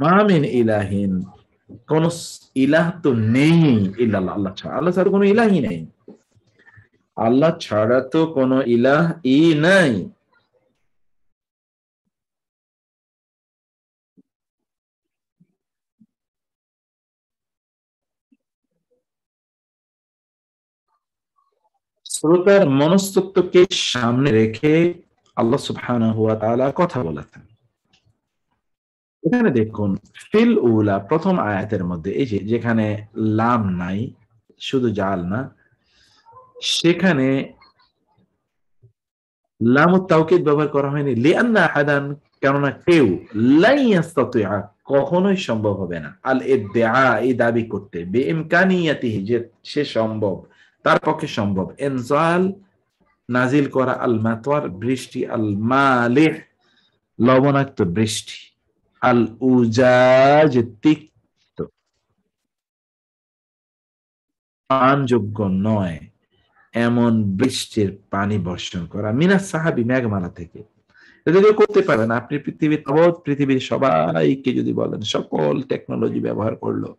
মা মিন ইলাহিন, কোন ইলাহ তো নেই ইল্লাল্লাহ, আল্লাহ ছাড়া, আল্লাহ ছাড়া কোনো ইলাহি নেই, আল্লাহ ছাড়া তো কোনো ইলাহ ই নাই। শ্রোতার মনস্তত্ত্বকে সামনে রেখে আল্লাহ সুবহানাহু ওয়া তাআলা কথা বলেছেন। এখানে দেখুন ফিল উলা, প্রথম আয়াতের মধ্যে এই যে যেখানে লাম নাই, শুধু জাআলনা, সেখানে লামুত তাওকিদ ব্যবহার করা হয়নি লিআন্না আহাদান, কেননা কেউ, লা ইয়াস্তাতিআ কখনোই সম্ভব হবে না, আল ইদআ এই দাবি করতে, বিইমকানিয়াতিহি যে সে সম্ভব, তার পক্ষে সম্ভব, ইনজাল নাজিল করা, আল মাতওয়ার বৃষ্টি, আল মালিহ লবণাক্ত বৃষ্টি, আল উজাজ তিক্ত পানযোগ্য নয় এমন বৃষ্টির পানি বর্ষণ করা, মিনাস সাহাবি মেঘমালা থেকে। এটা কেউ করতে পারে না। আপনি পৃথিবীর সবাইকে যদি বলেন, সকল টেকনোলজি ব্যবহার করলো,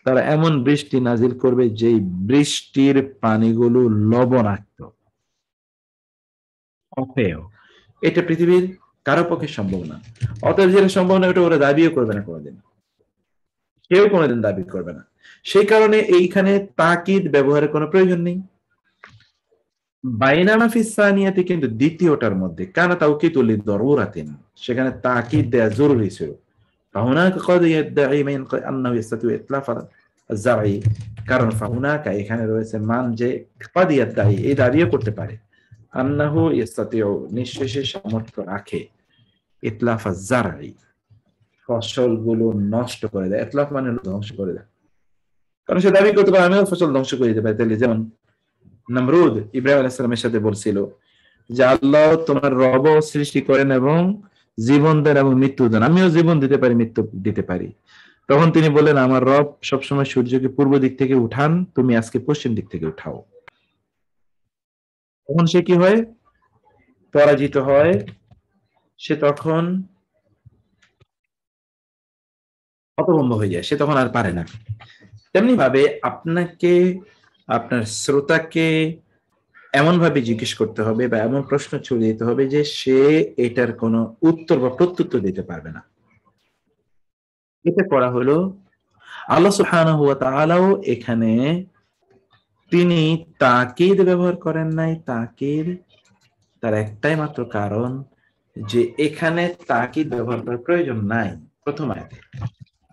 তারা এমন বৃষ্টি নাজিল করবে যেই বৃষ্টির পানিগুলো লবণাক্ত, অপেয়, এটা পৃথিবীর কারো পক্ষে সম্ভব না। অতএব যেটা সম্ভব না, ওটা ওরা দাবিও করবে না কোনোদিন, কেউ কোনোদিন দাবি করবে না। সেই কারণে এইখানে তাকিদ ব্যবহারের কোনো প্রয়োজন নেই। বাইনামা ফিস সানিয়াতে কিন্তু দ্বিতীয়টার মধ্যে কানা তাওকিদুল লিদরুরাতিন, সেখানে তাকিদ দেয়া জরুরি ছিল। ফাহুনাকা ক্বাদ ইয়াদঈ মান আন্নাহু ইস্তাতিউ ইতলাফ আয-যারঈ, কারণ ফাহুনাকা এখানে রয়েছে মান যে ক্বাদ ইয়াদঈ এই দাবিও করতে পারে, আন্নাহু ইস্তাতিউ নিঃশেষে সামর্থ্য রাখে, ইতলাফ আয-যারঈ ফসলগুলো নষ্ট করে দেয়, ইতলাফ মানে ধ্বংস করে দেয়। কারণ সে দাবি করতে পারে আমিও ফসল ধ্বংস করে দিতে পারি। তাহলে যেমন নমরুদ ইব্রাহিম আলাইহিস সালামের সাথে বলছিল যে আল্লাহ তোমার রব সৃষ্টি করেন এবং জীবন দেন এবং মৃত্যু দেন, আমিও জীবন দিতে পারি, মৃত্যু দিতে পারি। তখন তিনি বললেন আমার রব সবসময় সূর্যকে পূর্ব দিক থেকে উঠান, তুমি আজকে পশ্চিম দিক থেকে উঠাও। তখন সে কি হয়? পরাজিত হয়। সে তখন হতভম্ব হয়ে যায়, সে তখন আর পারে না। তেমনি ভাবে আপনাকে আপনার শ্রোতাকে এমন ভাবে জিজ্ঞেস করতে হবে বা এমন প্রশ্ন ছড়িয়ে দিতে হবে যে সে এটার কোনো উত্তর বা প্রত্যুত্তর দিতে পারবে না। এটা করা হলো আল্লাহ সুবহানাহু ওয়া তাআলাও এখানে তিনি তাকিদ ব্যবহার করেন নাই। তাকিদ তার একটাই মাত্র কারণ যে এখানে তাকিদ ব্যবহার করার প্রয়োজন নাই প্রথম আয়াতে।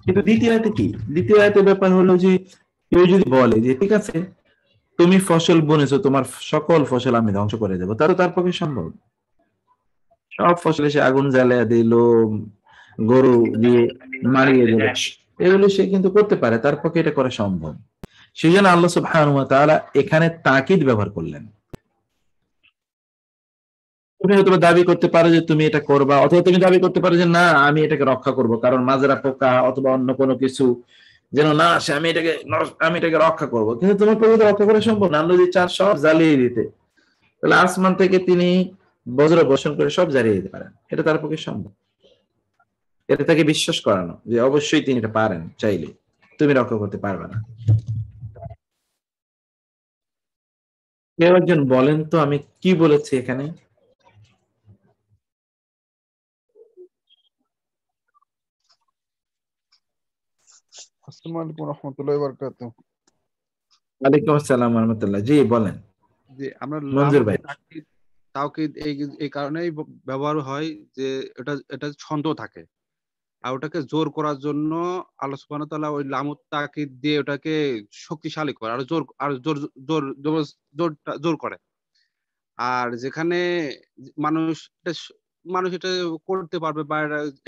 কিন্তু দ্বিতীয় আয়াতে কি? দ্বিতীয় আয়াতের ব্যাপার হলো যে কেউ যদি বলে যে ঠিক আছে তুমি ফসল বুনেছো, তোমার সকল ফসল আমি ধ্বংস করে দেবো, তার পক্ষে সম্ভব? সব ফসলে সে আগুন জ্বালিয়ে দিল, গরু দিয়ে মারিয়ে দিল, এগুলো সে কিন্তু করতে পারে, তার পক্ষে এটা করা সম্ভব। সেই জন্য আল্লাহ সুবহানাহু ওয়া তাআলা এখানে তাকিদ ব্যবহার করলেন। তুমি হয়তো দাবি করতে পারো যে তুমি এটা করবা, অথবা তুমি দাবি করতে পারো যে না আমি এটাকে রক্ষা করব, কারণ মাজরা পোকা অথবা অন্য কোনো কিছু যেন না আসে, আমি এটাকে রক্ষা করব। কিন্তু তোমার পক্ষে রক্ষা করা সম্ভব না। আল্লাহ যদি চান সব জ্বালিয়ে দিতে, তাহলে আসমান থেকে তিনি বজ্র বর্ষণ করে সব জ্বালিয়ে দিতে পারেন, এটা তার পক্ষে সম্ভব। এটা তাকে বিশ্বাস করানো যে অবশ্যই তিনি এটা পারেন, চাইলে তুমি রক্ষা করতে পারবে না। কেউ একজন বলেন তো আমি কি বলেছি এখানে? আসসালামু আলাইকুম রাহমাতুল্লাহি ওয়া বারাকাতুহু। ওয়ালাইকুম আসসালাম ওয়া রাহমাতুল্লাহ। জি বলেন যে আমরা মঞ্জুর ভাই। তাওকিদ এই কারণেই ব্যবহার হয় যে এটা ছন্দ থাকে, আর ওটাকে জোর করার জন্য আল্লাহ সুবহানাহু ওয়া তাআলা ওই লামুত তাকিদ দিয়ে ওটাকে শক্তিশালী করে, আর জোর জোর জোর করে। আর যেখানে মানুষ মানুষ এটা করতে পারবে বা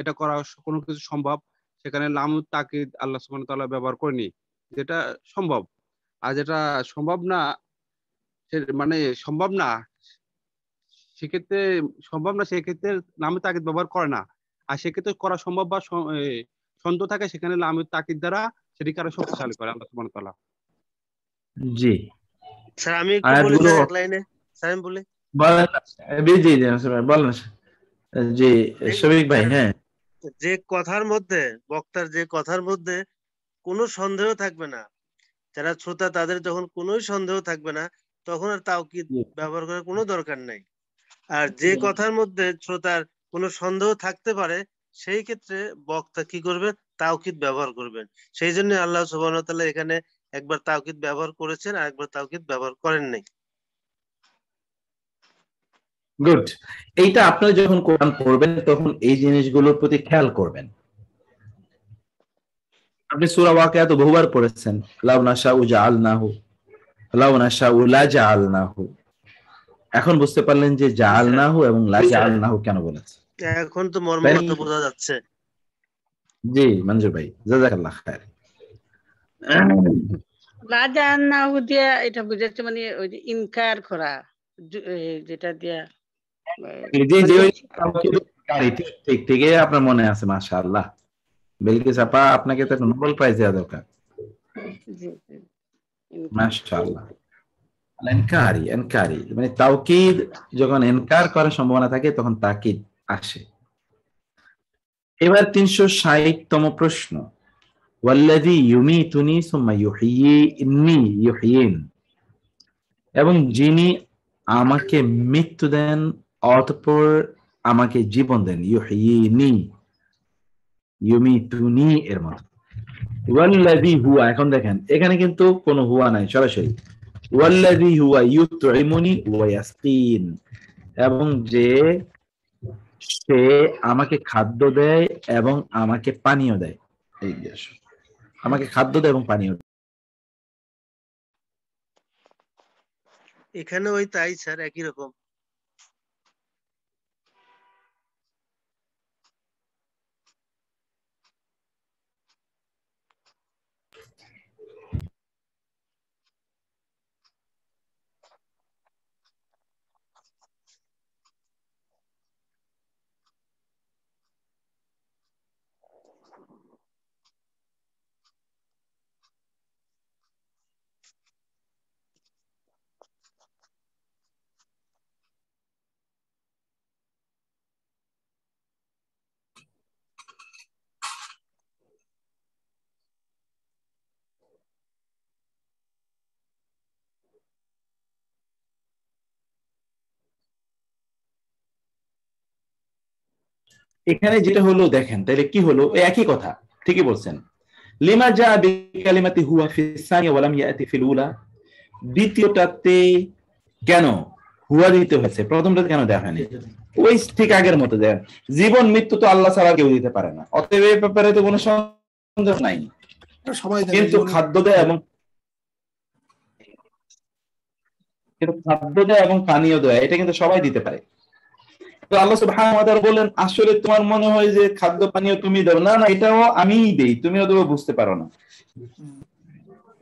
এটা করা কোনো কিছু সম্ভব, সেখানে লামুত তাকিদ আল্লাহ সুবহানাহু ওয়া তাআলা ব্যবহার করেনি, যেটা সম্ভব। আর যেটা সম্ভব না, মানে সম্ভব না সেক্ষেত্রে সেক্ষেত্রে লামুত তাকিদ ব্যবহার করে না। আর সেক্ষেত্রে করা সম্ভব বা ছন্দ থাকে, সেখানে লামুত তাকিদ দ্বারা সেটিকে আরো শক্তিশালী করে আল্লাহ সুবহানাহু ওয়া তাআলা। জি স্যার আমি একটু বলি স্যার, এক লাইনে স্যার আমি বলি। বলেন। জি জি বলেন জি শফিক ভাই। হ্যাঁ, যে কথার মধ্যে বক্তার যে কথার মধ্যে কোনো সন্দেহ থাকবে না, যারা শ্রোতা তাদের যখন কোনো সন্দেহ থাকবে না, তখন আর তাওকিদ ব্যবহার করার কোনো দরকার নাই। আর যে কথার মধ্যে শ্রোতার কোনো সন্দেহ থাকতে পারে, সেই ক্ষেত্রে বক্তা কি করবে? তাওকিদ ব্যবহার করবেন। সেই জন্য আল্লাহ সুবহানাহু ওয়া তাআলা এখানে একবার তাওকিদ ব্যবহার করেছেন আর একবার তাওকিদ ব্যবহার করেন নাই। গুড। এইটা আপনারা যখন কোরআন পড়বেন তখন এই জিনিসগুলোর প্রতি খেয়াল করবেন। আপনি সূরা ওয়াকিয়া তো বহুবার পড়েছেন, লাউ নাশাউ জাআলনাহু, লাউ নাশাউ লা জাআলনাহু। এখন বুঝতে পারলেন যে জাআলনাহু এবং লা জাআলনাহু কেন বলেছে। এখন তো মর্মগত বোঝা যাচ্ছে। জি মঞ্জুর ভাই, জাযাকাল্লাহ খায়ের। লা জাআলনাহু দিয়া এটা বুঝাচ্ছে মানে ওই যে ইনকার করা, যেটা দিয়া জি জি ঠিক ঠিক আপনার মনে আছে, মাশাআল্লাহ। বিলকিস আপা, আপনাকে তো নোবেল প্রাইজ দেওয়া দরকার। মাশাআল্লাহ। এনকারি মানে তাওকিদ, যখন এনকার করার সম্ভাবনা থাকে তখন তাকিদ আসে। এবার 360তম প্রশ্ন, ওয়াল্লাযী ইউমীতুনি সুম্মা ইউহয়িন, এবং যিনি আমাকে মৃত্যু দেন অতঃপর আমাকে জীবন দেন। ইউমিতুনি এর মতো। ওয়াল্লাযী হুয়া, এখন দেখেন এখানে কিন্তু কোনো হুয়া নাই, সরাসরি ওয়াল্লাযী হুয়া ইউতঈমুনি ওয়া ইয়াসকিন, এবং যে সে আমাকে খাদ্য দেয় এবং আমাকে পানীয় দেয়। এই আমাকে খাদ্য দেয় এবং পানীয় দেয়। এখানে ওই তাই স্যার, একই রকম। এখানে যেটা হলো দেখেন, তাহলে কি হলো? একই কথা, ঠিকই বলছেন। লিমা জা বিকালিমাতি হুয়া ফিস সানিয়া ওয়া লাম ইয়াতি ফিল উলা, দ্বিতীয়টাতে কেন হুয়া দিতে হয়েছে, প্রথমটাতে কেন দেয়া হয়নি? ওই ঠিক আগের মতো দেন, জীবন মৃত্যু তো আল্লাহ ছাড়া কেউ দিতে পারে না, অতএব এই ব্যাপারে তো কোনো সন্দেহ নাই। কিন্তু খাদ্য দেয় এবং পানীয় দেয়, এটা কিন্তু সবাই দিতে পারে। তো আল্লাহ সুবহানাহু ওয়া তাআলা বলেন, আসলে তোমার মনে হয় যে খাদ্য পানীয় তুমি দাও, না না এটাও আমিই দেই, তুমি হয়তো বুঝতে পারো না।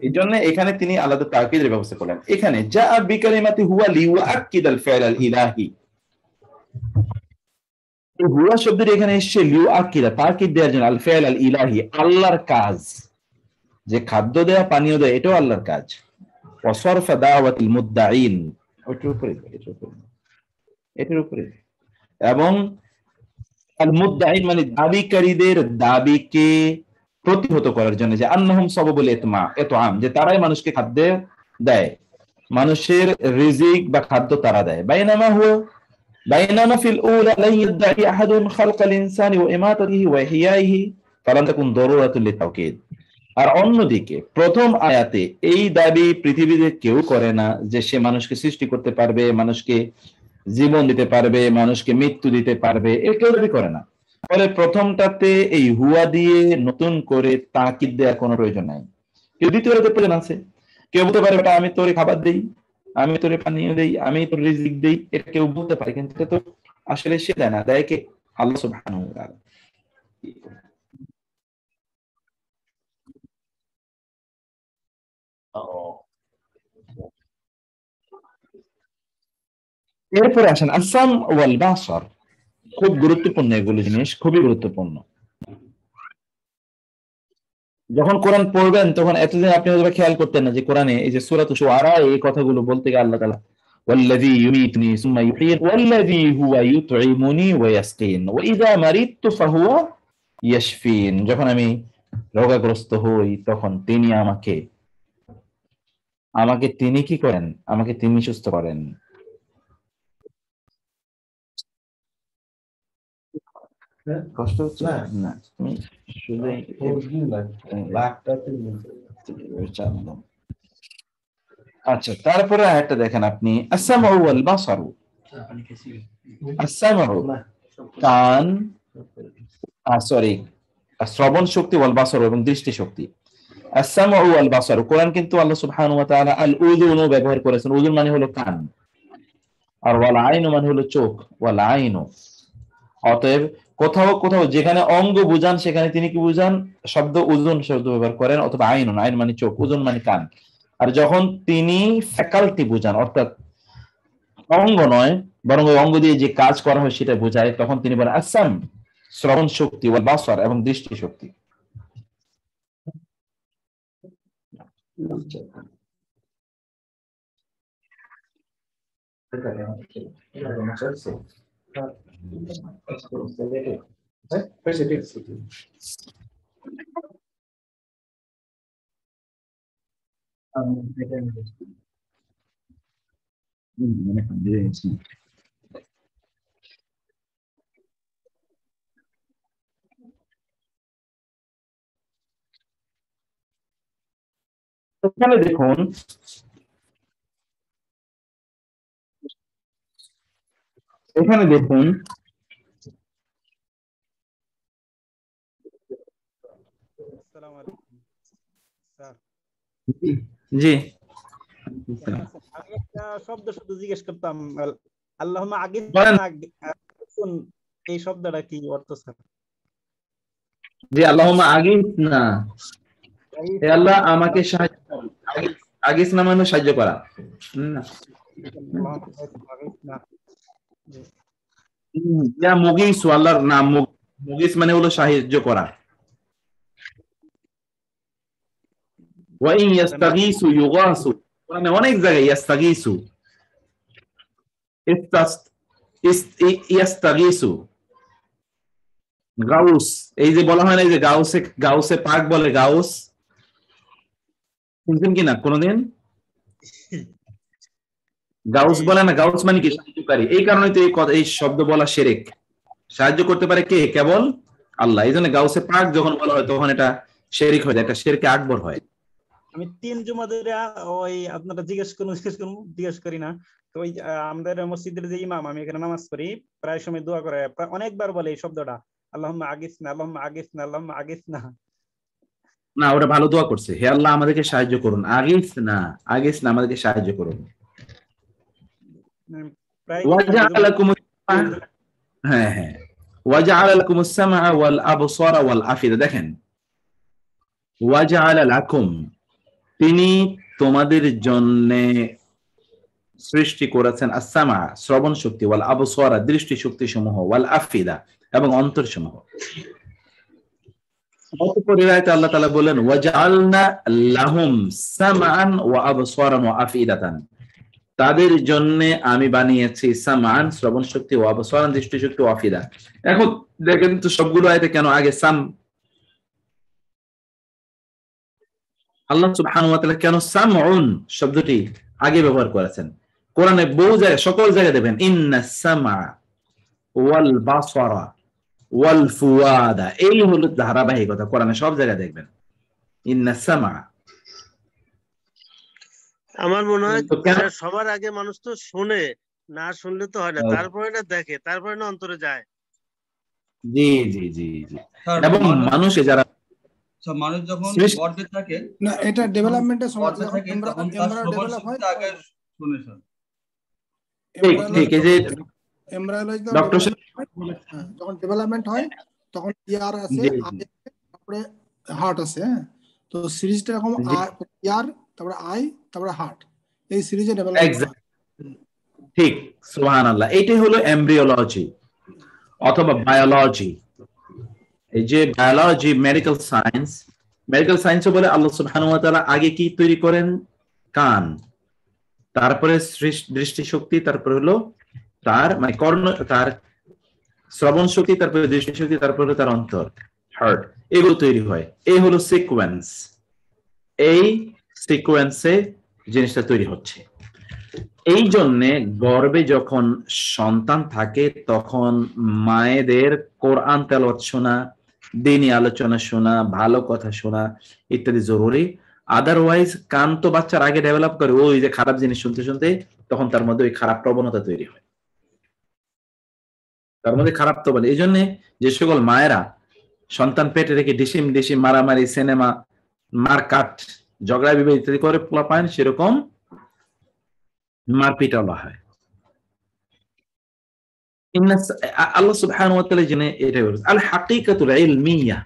এই জন্য এখানে তিনি আলাদা তাকিদের ব্যবস্থা করলেন। এখানে জা বিকালিমাতি হুয়া লিউআকিদাল ফিআল আল ইলাহি, হুয়া শব্দটি এখানে এসছে লিউ আকিরা, তাকিদ দেওয়ার জন্য, আল ফিআল আল ইলাহি, আল্লাহর কাজ, যে খাদ্য দেয়া পানীয় দেয়া এটাও আল্লাহর কাজ। ওয়াসরফা দাওয়াতিল মুদ্দাঈন, এটার উপরে এবং আল মুদ্দাঈন মানে দাবিকারীদের দাবিকে প্রতিহত করার জন্য, যে আন্নাহুম সাবাবুল ইতআম, যে তারাই মানুষকে খাদ্য দেয়, মানুষের রিজিক বা খাদ্য তারা দেয়। বাইনামা ফিল উলা লা ইয়াদঈ আহাদুন খালকাল ইনসানি ওয়া ইমাতাতিহি ওয়া ইহইয়াইহি ফালাম তাকুন দারুরাতুল লিতাওকিদ। আর অন্যদিকে প্রথম আয়াতে এই দাবি পৃথিবীতে কেউ করে না যে সে মানুষকে সৃষ্টি করতে পারবে, মানুষকে জীবন দিতে পারবে, মানুষকে মৃত্যু দিতে পারবে, এর কেউ দাবি করে না। ফলে প্রথমটাতে এই হুয়া দিয়ে নতুন করে তাকিদ দেওয়ার কোনো প্রয়োজন নাই। কেউ দ্বিতীয়টাতে প্রয়োজন আছে, কেউ বলতে পারে আমি তোরে খাবার দেই, আমি তোরে পানীয় দেই, আমি তোর রিজিক দেই, এটা কেউ বলতে পারে, কিন্তু এটা তো আসলে সে দেয় না, দেয় কে? আল্লাহ সুবহানাহু ওয়া তাআলা। এরপরে আসেন আসাম ওয়াল বাসার, খুব গুরুত্বপূর্ণ এগুলো জিনিস, খুবই গুরুত্বপূর্ণ। যখন কোরআন পড়বেন তখন এতদিন আপনি হয়তো খেয়াল করতেন না যে কোরআনে এই যে সূরাতুশ শুআরা এই কথাগুলো বলতে গিয়ে আল্লাহ তাআলা ওয়াল্লাযী ইউমীতুনি সুম্মা ইউহয়িন ওয়াল্লাযী হুয়া ইউতঈমুনি ওয়া ইয়াসকিন ওয়া ইযা মারিদতু ফাহুয়া ইয়াশফিন, যখন আমি রোগাগ্রস্ত হই তখন তিনি আমাকে তিনি কি করেন? আমাকে তিনি সুস্থ করেন। কষ্ট হচ্ছে না, তুমি শুধু আচ্ছা। তারপরে আয়াতটা দেখেন আপনি, আস-সামউ ওয়াল বাসারু, আস-সামউ কান, সরি শ্রবণ শক্তি, ওয়াল বাসারু এবং দৃষ্টি শক্তি। আস-সামউ ওয়াল বাসারু, কোরআন কিন্তু আল্লাহ সুবহানাহু ওয়া তাআলা আল উযুনু ব্যবহার করেছেন। উযুন মানে হলো কান, আর ওয়াল আইনু মানে হলো চোখ, ওয়াল আইনু। অতএব কোথাও কোথাও যেখানে অঙ্গ বুঝান সেখানে তিনি কি বুঝান? শব্দ উযুন শব্দ ব্যবহার করেন, অথবা আইনুন, আইন মানে চোখ, উযুন মানে কান। আর যখন তিনি ফ্যাকাল্টি বুঝান, অর্থাৎ অঙ্গ নয় বরং ওই অঙ্গ দিয়ে যে কাজ করা হয় সেটা বোঝায়, তখন তিনি বলেন আসাম, শ্রবণ শক্তি, ওয়াল বাসার এবং দৃষ্টি শক্তি। এখানে দেখুন, এখানে দেখুন জি আমি একটা শব্দ শুধু জিজ্ঞেস করতাম, আল্লাহুম্মা আগিস, এই শব্দটা কি অর্থ স্যার? জি আল্লাহুম্মা আগিস না, হে আল্লাহ আমাকে সাহায্য করুন। আগিস না মানে সাহায্য করা, মুগিস আল্লাহর নাম, মুগিস মানে হলো সাহায্য করা। ওয়া ইন ইস্তাগীসু ইউগাসু, মানে অনেক জায়গায় ইস্তাগীসু, ইস্তাগীসু, গাউস, এই যে বলা হয় না যে গাউসে পাক বলে, গাউস শুনছেন কিনা কোনদিন? গাউস বলে না, গাউস মানে কি? সাহায্যকারী। এই কারণে তো এই শব্দ বলা শিরক। সাহায্য করতে পারে কে? কেবল আল্লাহ। এই জন্য গাউসে পাক যখন বলা হয় তখন এটা শিরক হয়ে যায়, এটা শিরকে আকবর হয়। আমি 3 জুমা ধরে ওই আপনারা জিজ্ঞেস করি না তো, ওই আমাদের মসজিদের যে ইমাম, আমি এখানে নামাজ পড়ি, প্রায় সময় দোয়া করে, অনেকবার বলে এই শব্দটা, আল্লাহুম্মা আগিসনা, আল্লাহুম্মা আগিসনা, আল্লাহুম্মা আগিসনা। না, ওটা ভালো দোয়া করছে, হে আল্লাহ আমাদেরকে সাহায্য করুন, আগিসনা, আগিসনা আমাদেরকে সাহায্য করুন। হ্যাঁ হ্যাঁ, ওয়াজআলা লাকুমুস সামআ ওয়াল আবসারা ওয়াল আফিদা। দেখেন, ওয়াজআলা লাকুম, তিনি তোমাদের জন্য সৃষ্টি করেছেন আস-সামা শ্রবণ শক্তি, ওয়াল আবসারা দৃষ্টি শক্তি সমূহ, ওয়াল আফিদা এবং অন্তর সমূহ। অতঃপর আয়াতে আল্লাহ তাআলা বলেন ওয়াজআলনা লাহুম সামআন ওয়া আবসারান ওয়া আফিদাতান, তাদের জন্য আমি বানিয়েছি সামআন শ্রবণ শক্তি, ওয়া আবসারান দৃষ্টি শক্তি, ওয়া আফিদা। এখন দেখেন তো সবগুলো আয়াতে কেন আগে সাম, আল্লাহ সুবহানাহু ওয়া তাআলা কেন সামউন শব্দটি আগে ব্যবহার করেছেন? কোরআনে বহু জায়গায়, সকল জায়গায় দেখবেন ইন্নাস সামআ ওয়াল বাসারা ওয়াল ফুয়াদা, এই হলো ধারাবাহিকতা, কোরআনে সব জায়গায় দেখবেন ইন্নাস সামআ। আমার মনে হয় তো কেন সবার আগে মানুষ তো শুনে, না শুনলে তো হয় না, তারপরে না দেখে, তারপরে না অন্তরে যায়। জি জি জি জি। স্যার, এবং মানুষে যারা মানুষ যখন সৃষ্টি- গর্বে থাকে, না এটা ডেভেলপমেন্টের সময় গর্বে যখন থাকে তখন তার এমব্রায়ো শ্রবণ ডেভেলপ হয় শক্তি আগে শুনে স্যার। ঠিক ঠিক, এই যে এমব্রায়োলজি ডক্টর যখন ডেভেলপমেন্ট হয় তখন ইয়ার আছে, জি তারপরে হার্ট আছে। হ্যাঁ, তো সিরিজটা এরকম জি ইয়ার, তারপরে আই, তারপরে হার্ট, এই সিরিজে ডেভেলপমেন্ট হয়। এক্সাক্ট ঠিক, সুবহানাল্লাহ। এটাই হলো এমব্রিওলজি অথবা বায়োলজি। এই যে বায়োলজি, মেডিকেল সায়েন্স, মেডিকেল সায়েন্সও বলে আল্লাহ সুবহানাহু ওয়া তাআলা আগে কি তৈরি করেন? কান, তারপরে দৃষ্টি শক্তি, তারপরে হলো তার মানে কর্ণ, তার শ্রবণ শক্তি, তারপরে দৃষ্টি শক্তি, তারপরে হলো তার অন্তর, হার্ট, এগুলো তৈরি হয়। এই হলো সিকোয়েন্স, এই সিকোয়েন্সে জিনিসটা তৈরি হচ্ছে। এই জন্যে গর্ভে যখন সন্তান থাকে তখন মায়েদের কোরআন তেলাওয়াত শোনা, দ্বীনি আলোচনা শোনা, ভালো কথা শোনা ইত্যাদি জরুরি। আদারওয়াইজ কান তো বাচ্চার আগে ডেভেলপ করে, ওই যে খারাপ জিনিস শুনতে শুনতে তখন তার মধ্যে ওই খারাপ প্রবণতা তৈরি হয়, তার মধ্যে খারাপ তো বলে। এই জন্য যে সকল মায়েরা সন্তান পেটে রেখে ডিসিম ডিসিম মারামারি, সিনেমা, মারকাট, ঝগড়া বিবাদ ইত্যাদি করে পোলা পায়, সেরকম মারপিট বলা হয়। আল্লাহ সুবহানাহু ওয়া তাআলা জেনে এটা বলেছেন আল হাকিকাতুল ইলমিয়া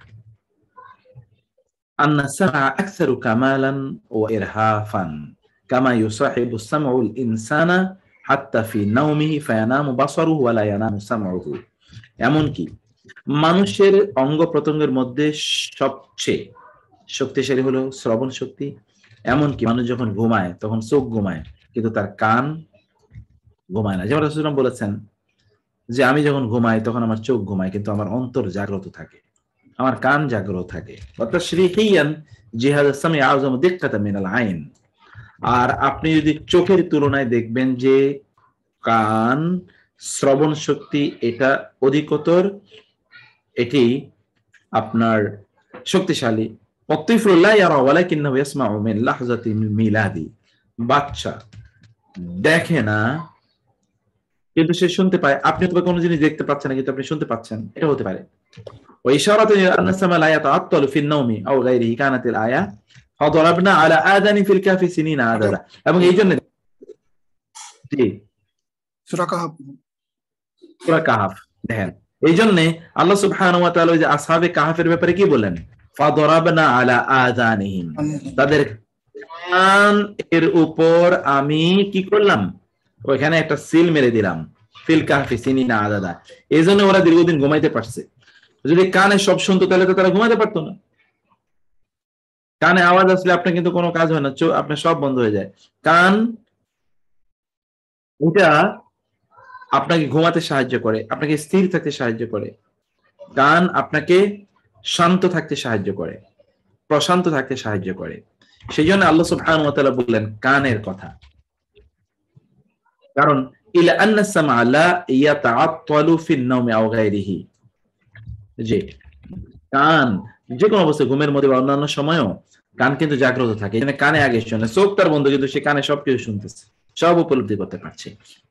আন্না সামআ আকসারু কামালান ওয়া ইরহাফান কামা ইউসাহিবু সামউল ইনসানা হাত্তা ফি নাওমিহি ফায়ানামু বাসারুহু ওয়া লা ইয়ানামু সামউহু। এমনকি মানুষের অঙ্গ প্রত্যঙ্গের মধ্যে সবচেয়ে শক্তিশালী হলো শ্রবণ শক্তি। এমনকি মানুষ যখন ঘুমায় তখন চোখ ঘুমায় কিন্তু তার কান ঘুমায় না। যেমন রাসূলুল্লাহ বলেছেন যে আমি যখন ঘুমাই তখন আমার চোখ ঘুমায় কিন্তু আমার অন্তর জাগ্রত থাকে, আমার কান জাগ্রত থাকে। অতাশরিহিয়ান জিহাদ সামি আযম দিক্কাতাম মিনাল আইন। আর আপনি যদি চোখের তুলনায় দেখবেন যে কান, শ্রবণ শক্তি এটা অধিকতর, এটি আপনার শক্তিশালী। ওয়াতিফুল লা ইয়ারা ওয়ালাকিন্নাহু ইয়াসমাউ মিন লাহজাতি মিলাদি, বাচ্চা দেখে না কিন্তু সে শুনতে পায়। আপনি তো কোনো জিনিস দেখতে পাচ্ছেন না কিন্তু আপনি শুনতে পাচ্ছেন, এটা হতে পারে। ওয়া ইশারাতু ইলা আন্না সামা লা ইয়াতাআত্তালু ফিন নাওমি আও গায়রিহি কানাতিল আয়া ফাদরাবনা আলা আযানি ফিল কাফি সিনিনা আদাদা। এবং এই জন্য জি সূরা কাহাফ, সূরা কাহাফ দেখেন, এই জন্য আল্লাহ সুবহানাহু ওয়া তাআলা যে আসহাবে কাহাফের ব্যাপারে কি বলেন? ফাদরাবনা আলা আযানিহিম, তাদের কান এর উপর আমি কি করলাম? ওইখানে একটা সিল মেরে দিলাম, ফিল কাহফি সিনিনা আদাদা। এই জন্য ওরা দীর্ঘদিন ঘুমাইতে পারছে। যদি কানে সব শুনতো তাহলে তো তারা ঘুমাইতে পারতো না। কানে আওয়াজ আসলে আপনার কিন্তু কোনো কাজ হয় না, আপনার সব বন্ধ হয়ে যায়। কান এটা আপনাকে ঘুমাতে সাহায্য করে, আপনাকে স্থির থাকতে সাহায্য করে। কান আপনাকে শান্ত থাকতে সাহায্য করে, প্রশান্ত থাকতে সাহায্য করে। সেই জন্য আল্লাহ সুবহানাহু ওয়া তাআলা বললেন কানের কথা, কারণ ইলা আন্না সামআ লা ইয়াতাআত্তালু ফিন নাওমি আও গায়রিহি, যে কান যে কোনো অবস্থায় ঘুমের মধ্যে বা অন্যান্য সময়ও কান কিন্তু জাগ্রত থাকে। এখানে কানে আগে শুনে, চোখ তার বন্ধ কিন্তু সে কানে সবকিছু শুনতেছে, সব উপলব্ধি করতে পারছে।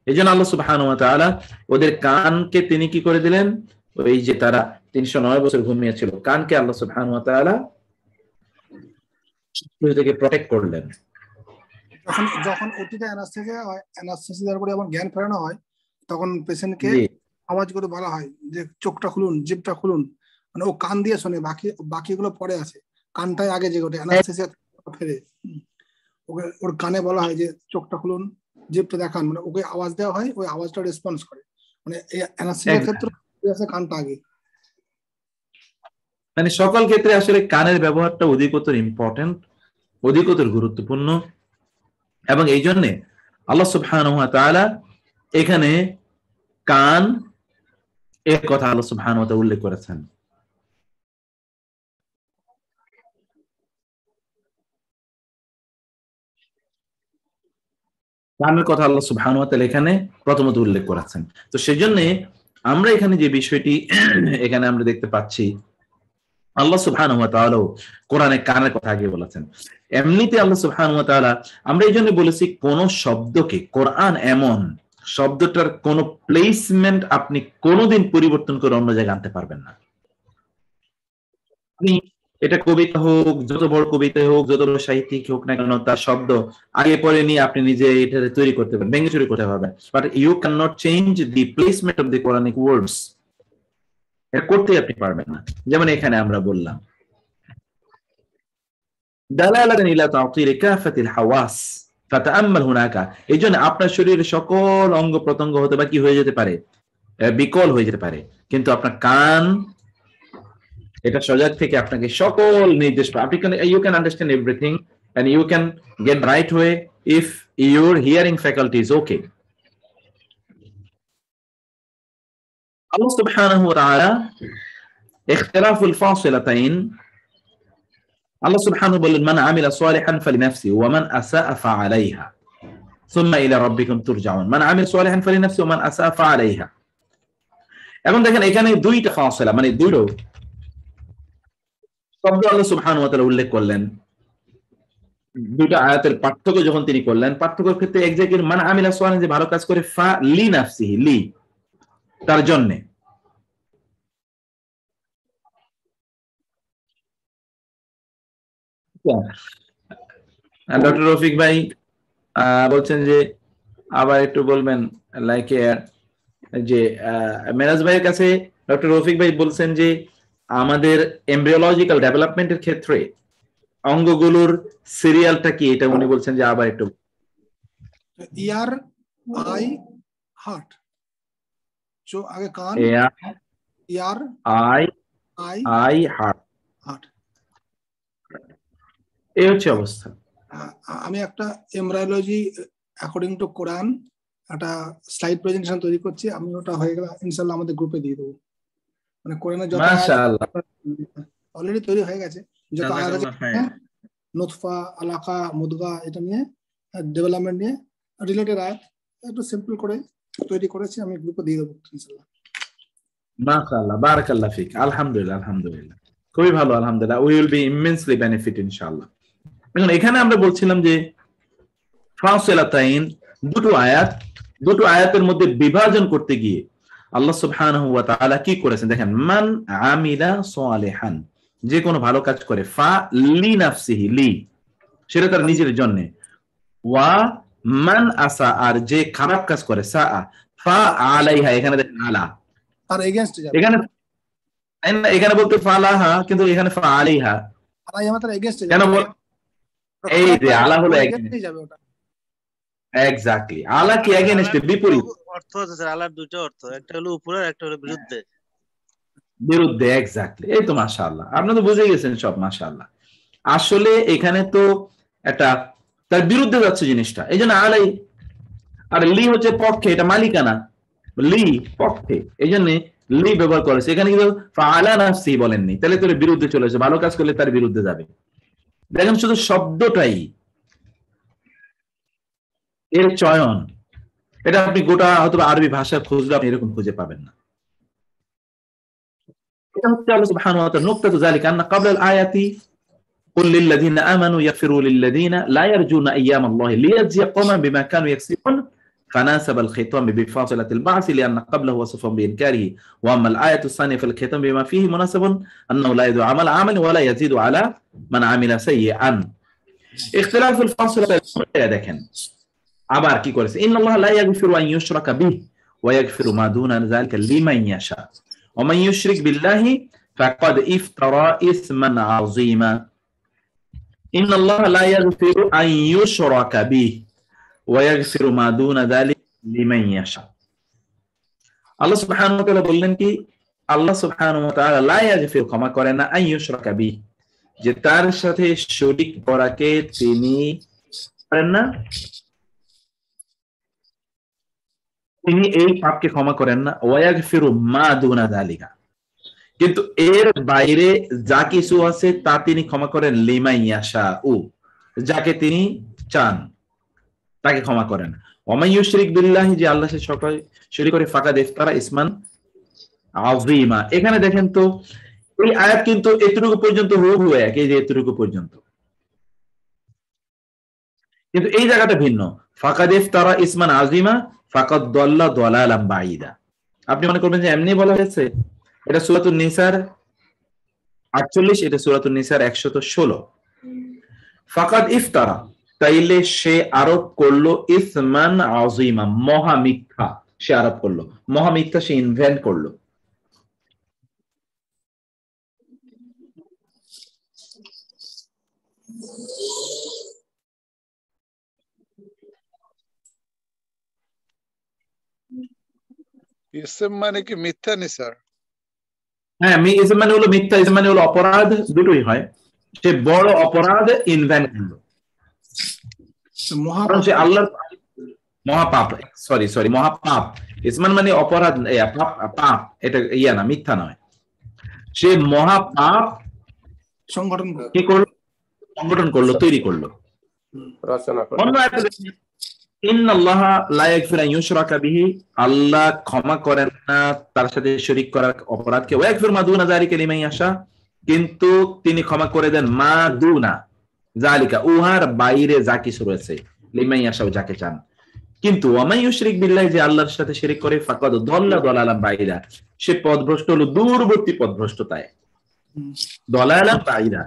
এই জন্য আল্লাহ সুবহানাহু ওয়া তাআলা ওদের কানকে তিনি কি করে দিলেন? ওই যে তারা 309 বছর ঘুমিয়েছিল, কানকে আল্লাহ সুবহানাহু ওয়া তাআলা থেকে প্রটেক্ট করলেন। যখন যখন ওটিতে অ্যানাস্থেসিয়ার পরে আবার জ্ঞান ফেরানো হয় তখন পেশেন্টকে আওয়াজ করে বলা হয় যে চোখটা খুলুন, জিভটা খুলুন, মানে ও কান দিয়ে শোনে, বাকিগুলো পরে আছে, কানটাই আগে যে ওটা অ্যানাস্থেসিয়া ফেরে ওকে ওর কানে বলা হয় যে চোখটা খুলুন, জিভটা দেখান, মানে ওকে আওয়াজ দেওয়া হয়, ওই আওয়াজটা রেসপন্স করে। মানে এই অ্যানাস্থেসিয়ার ক্ষেত্রে কানটা আগে। মানে সকল ক্ষেত্রে আসলে কানের ব্যবহারটা অধিকতর ইম্পর্টেন্ট, অধিকতর গুরুত্বপূর্ণ, এবং এই জন্যে আল্লাহ সুবহানাহু ওয়া তাআলা এখানে কান এর কথা আল্লাহ সুবহানাহু ওয়া তাআলা উল্লেখ করেছেন। কানের কথা আল্লাহ সুবহানাহু ওয়া তাআলা এখানে প্রথমত উল্লেখ করেছেন। তো সেজন্য আমরা এখানে যে বিষয়টি এখানে আমরা দেখতে পাচ্ছি, আল্লাহ সুবহানাহু ওয়া তাআলা কোরআনে কানের কথা আগে বলেছেন। এমনিতে আল্লাহ সুবহানাহু ওয়া তাআলা, আমরা এই জন্য বলেছি কোন শব্দকে, কোরআন এমন শব্দটার কোন প্লেসমেন্ট আপনি কোনোদিন পরিবর্তন করে অন্য জায়গায় আনতে পারবেন না। আপনি এটা কবিতা হোক, যত বড় কবিতা হোক, যত বড় সাহিত্যিক হোক না কেন, তার শব্দ আগে পরে নিয়ে আপনি নিজে এটা তৈরি করতে পারবেন, ভেঙে চুরি করতে পারবেন, but you can not change the placement of the Quranic words. এটা করতে আপনি পারবেন না। যেমন এখানে আমরা বললাম দালালাতান ইলা তা'তিল কাফাতিল হাওয়াস ফাতাআম্মাল হুনাকা, এইজন্য আপনার শরীরের সকল অঙ্গ প্রত্যঙ্গ হতে বা কি হয়ে যেতে পারে, বিকল হয়ে যেতে পারে, কিন্তু আপনার কান এটা সজাগ থেকে আপনাকে সকল নির্দেশ পায়। আপনি you can understand everything and you can get right way if your hearing faculty is okay. Allah subhanahu wa ta'ala ikhtilaful fasilatain, Allah subhanahu বলেন মান আমিলা সালিহান ফালিনাফসি ওয়া মান আসাআ ফাআলাইহা সুম্মা ইলা রাব্বিকুম তুরজাউন। মান আমিলা সালিহান ফালিনাফসি ওয়া মান আসাআ ফাআলাইহা। এখন দেখেন এখানে দুইটা ফাসিলা, মানে দুটো শব্দ আল্লাহ সুবহানাহু ওয়া তাআলা উল্লেখ করলেন। দুইটা আয়াতের পার্থক্য যখন তিনি করলেন, পার্থক্যের ক্ষেত্রে এক জায়গায় মান আমিলা সালিহান যে ভালো কাজ করে, ফা লি নাফসিহি, লি তার জন্য। ডক্টর রফিক ভাই বলছেন যে আবার একটু বলবেন, লাইক যে মেরাজ ভাইয়ের কাছে ডক্টর রফিক ভাই বলছেন যে আমাদের এমব্রিওলজিক্যাল ডেভেলপমেন্টের ক্ষেত্রে অঙ্গগুলোর সিরিয়ালটা কি, এটা উনি বলছেন যে আবার একটু। ইয়ার, আই, হার্ট। সো আগে কান, ইয়ার, আই, হার্ট। এই হচ্ছে অবস্থা। আমি একটা এমব্রায়োলজি অ্যাকর্ডিং টু কোরআন একটা স্লাইড প্রেজেন্টেশন তৈরি করছি, আমি ওটা হয়ে গেলে ইনশাআল্লাহ আমাদের গ্রুপে দিয়ে দেবো। মানে কোরআনের যত মাশাআল্লাহ অলরেডি তৈরি হয়ে গেছে, যত আয়াত আছে নুতফা, আলাকা, মুদগা, এটা নিয়ে ডেভেলপমেন্ট নিয়ে রিলেটেড আয়াত একটু সিম্পল করে তৈরি করেছি, আমি গ্রুপে দিয়ে দেবো ইনশাআল্লাহ। মাশাআল্লাহ, বারাকাল্লাহ ফিক। আলহামদুলিল্লাহ, আলহামদুলিল্লাহ, খুবই ভালো, আলহামদুলিল্লাহ। We will be immensely benefit ইনশাআল্লাহ। এখন এখানে আমরা বলছিলাম যে ফাসিলাতাইন, দুটো আয়াতের মধ্যে বিভাজন করতে গিয়ে আল্লাহ সুবহানাহু ওয়া তাআলা কি করেছেন দেখেন, মান আমিলা সালিহান, যে কোনো ভালো কাজ করে, ফা লি নাফসিহি, লি সেটা তার নিজের জন্য, ওয়া মান আসা, আর যে খারাপ কাজ করে, সা ফা আলাইহা, এখানে দেখেন আলা তার এগেইনস্ট যাবে। এখানে বলতে ফালাহা, কিন্তু এখানে ফা আলাইহা, আলাইহা মাত্র এগেইনস্ট যাবে। কেন বল, এই যে আলা হলো এগেইনস্ট যাবে, ওটা এক্স্যাক্টলি। আলা কি এগেইনস্ট, বিপরীত অর্থ আছে স্যার, আলার দুটো অর্থ, একটা হলো উপরে, একটা হলো বিরুদ্ধে। বিরুদ্ধে, এক্স্যাক্টলি। এই তো মাশাআল্লাহ, আপনি তো বুঝে গেছেন সব, মাশাআল্লাহ। আসলে এখানে তো একটা তার বিরুদ্ধে যাচ্ছে জিনিসটা, এই জন্য আলাই। আর লি হচ্ছে পক্ষে, এটা মালিকানা, লি পক্ষে, এই জন্য লি ব্যবহার করেছে। এখানে কিন্তু ফাআলা নাফসি বলেননি, তাহলে তোর বিরুদ্ধে চলেছে, ভালো কাজ করলে তার বিরুদ্ধে যাবে। দেখেন শুধু শব্দটাই, এর চয়ন, এটা আপনি গোটা অথবা আরবি ভাষা খুঁজলে আপনি এরকম খুঁজে পাবেন না। এটা হচ্ছে আল্লাহ সুবহানাহু ওয়া তাআলা নুকতাতু যালিকা আন্না ক্বাবলা আল-আয়াতি কুল লিল্লাযিনা আমানু ইয়াগফিরু লিল্লাযিনা লা ইয়ারজুনা আইয়ামাল্লাহি লিয়াজজিয়া কওমান বিমা কানু ইয়াকসিবুন فناسب الختام بفاصلة البعث لأن قبله وصف بإنكاره، وأما الآية الثانية فالختام بما فيه مناسب أنه لا يدعو عمل عمل ولا يزيد على من عمل سيئا। اختلاف الفاصلة দেখেন আবার কি করেছে, ইন্নাল্লাহ লা ইয়াগফিরু আন ইউশরাকা বিহি ওয়া ইয়াগফিরু মা দুনা যালিকা লিমান ইয়াশা ওয়া মান ইউশরিক বিল্লাহি ফাকাদ ইফতারা ইসমান আযীমা। ইন্নাল্লাহ লা ইয়াগফিরু আন ইউশরাকা বিহি ওয়ায়াগফিরু মা দুনা যালিকা লিমান ইয়াশা। আল্লাহ সুবহানাহু ওয়া তাআলা বললেন কি, আল্লাহ সুবহানাহু ওয়া তাআলা লা ইয়াগফিরু, ক্ষমা করেন না, আইয়ুশরাকা বিহি, যে তার সাথে শরীক করাকে তিনি করেন না, তিনি এই পাপকে ক্ষমা করেন না। ওয়ায়াগফিরু মা দুনা যালিকা, কিন্তু এর বাইরে যা কিছু আছে তা তিনি ক্ষমা করেন লিমান ইয়াশাউ, যাকে তিনি চান তাকে ক্ষমা করেন। ওয়া মান ইউশরিক বিল্লাহি, যে আল্লাহর সাথে শরীক করে, ফাকাদ ইফতারা ইসমান আযীমা। এখানে দেখেন তো এই আয়াত কিন্তু এতটুকু পর্যন্ত হুবহু এক, এই যে এতটুকু পর্যন্ত, কিন্তু এই জায়গাটা ভিন্ন। ফাকাদ ইফতারা ইসমান আযীমা ফাকাদ দাল্লা দালালাম বাঈদা। আপনি মনে করবেন যে এমনি বলা হয়েছে, এটা সূরাতুন নিসার 48, এটা সূরাতুন নিসার 116। ফাকাদ ইফতারা, তাইলে সে আরোপ করলো ইসমান আযীমা, মহা মিথ্যা সে আরোপ করলো, মহা মিথ্যা সে ইনভেন্ট করলো। ইসম মানে কি মিথ্যা নিসার? হ্যাঁ, ইসম মানে হলো মিথ্যা, ইসম মানে হলো অপরাধ, দুটোই হয়। সে বড় অপরাধ ইনভেন্ট করলো, কারণ সে আল্লাহর মহাপাপ, সরি মহাপাপ। ইসমান মানে অপরাধ, পাপ, এটা ইয়া না, মিথ্যা নয়। সে মহাপাপ সংগঠন কি করলো? সংগঠন করলো, তৈরি করলো। অন্য আয়াতে দেখেন, ইন্নাল্লাহা লা ইয়াগফিরু আন ইউশরাকা বিহি, আল্লাহ ক্ষমা করেন না তার সাথে শরীক করার অপরাধকে। ওয়া ইয়াগফিরু মা দুনা যালিকা লিমান ইয়াশা, কিন্তু তিনি ক্ষমা করে দেন মা দুনা যালিকা, উহার বাইরে যা কিছু রয়েছে, লিমান ইয়াশা, যাকে চান। কিন্তু ওয়া মান ইউশরিক বিল্লাহি, যে আল্লাহর সাথে শিরক করে, ফাকাদ দাল্লা দালালাম বাঈদা, সে পথভ্রষ্ট হলো দূরবর্তী পথভ্রষ্টতায়, দালালাম বাঈদা।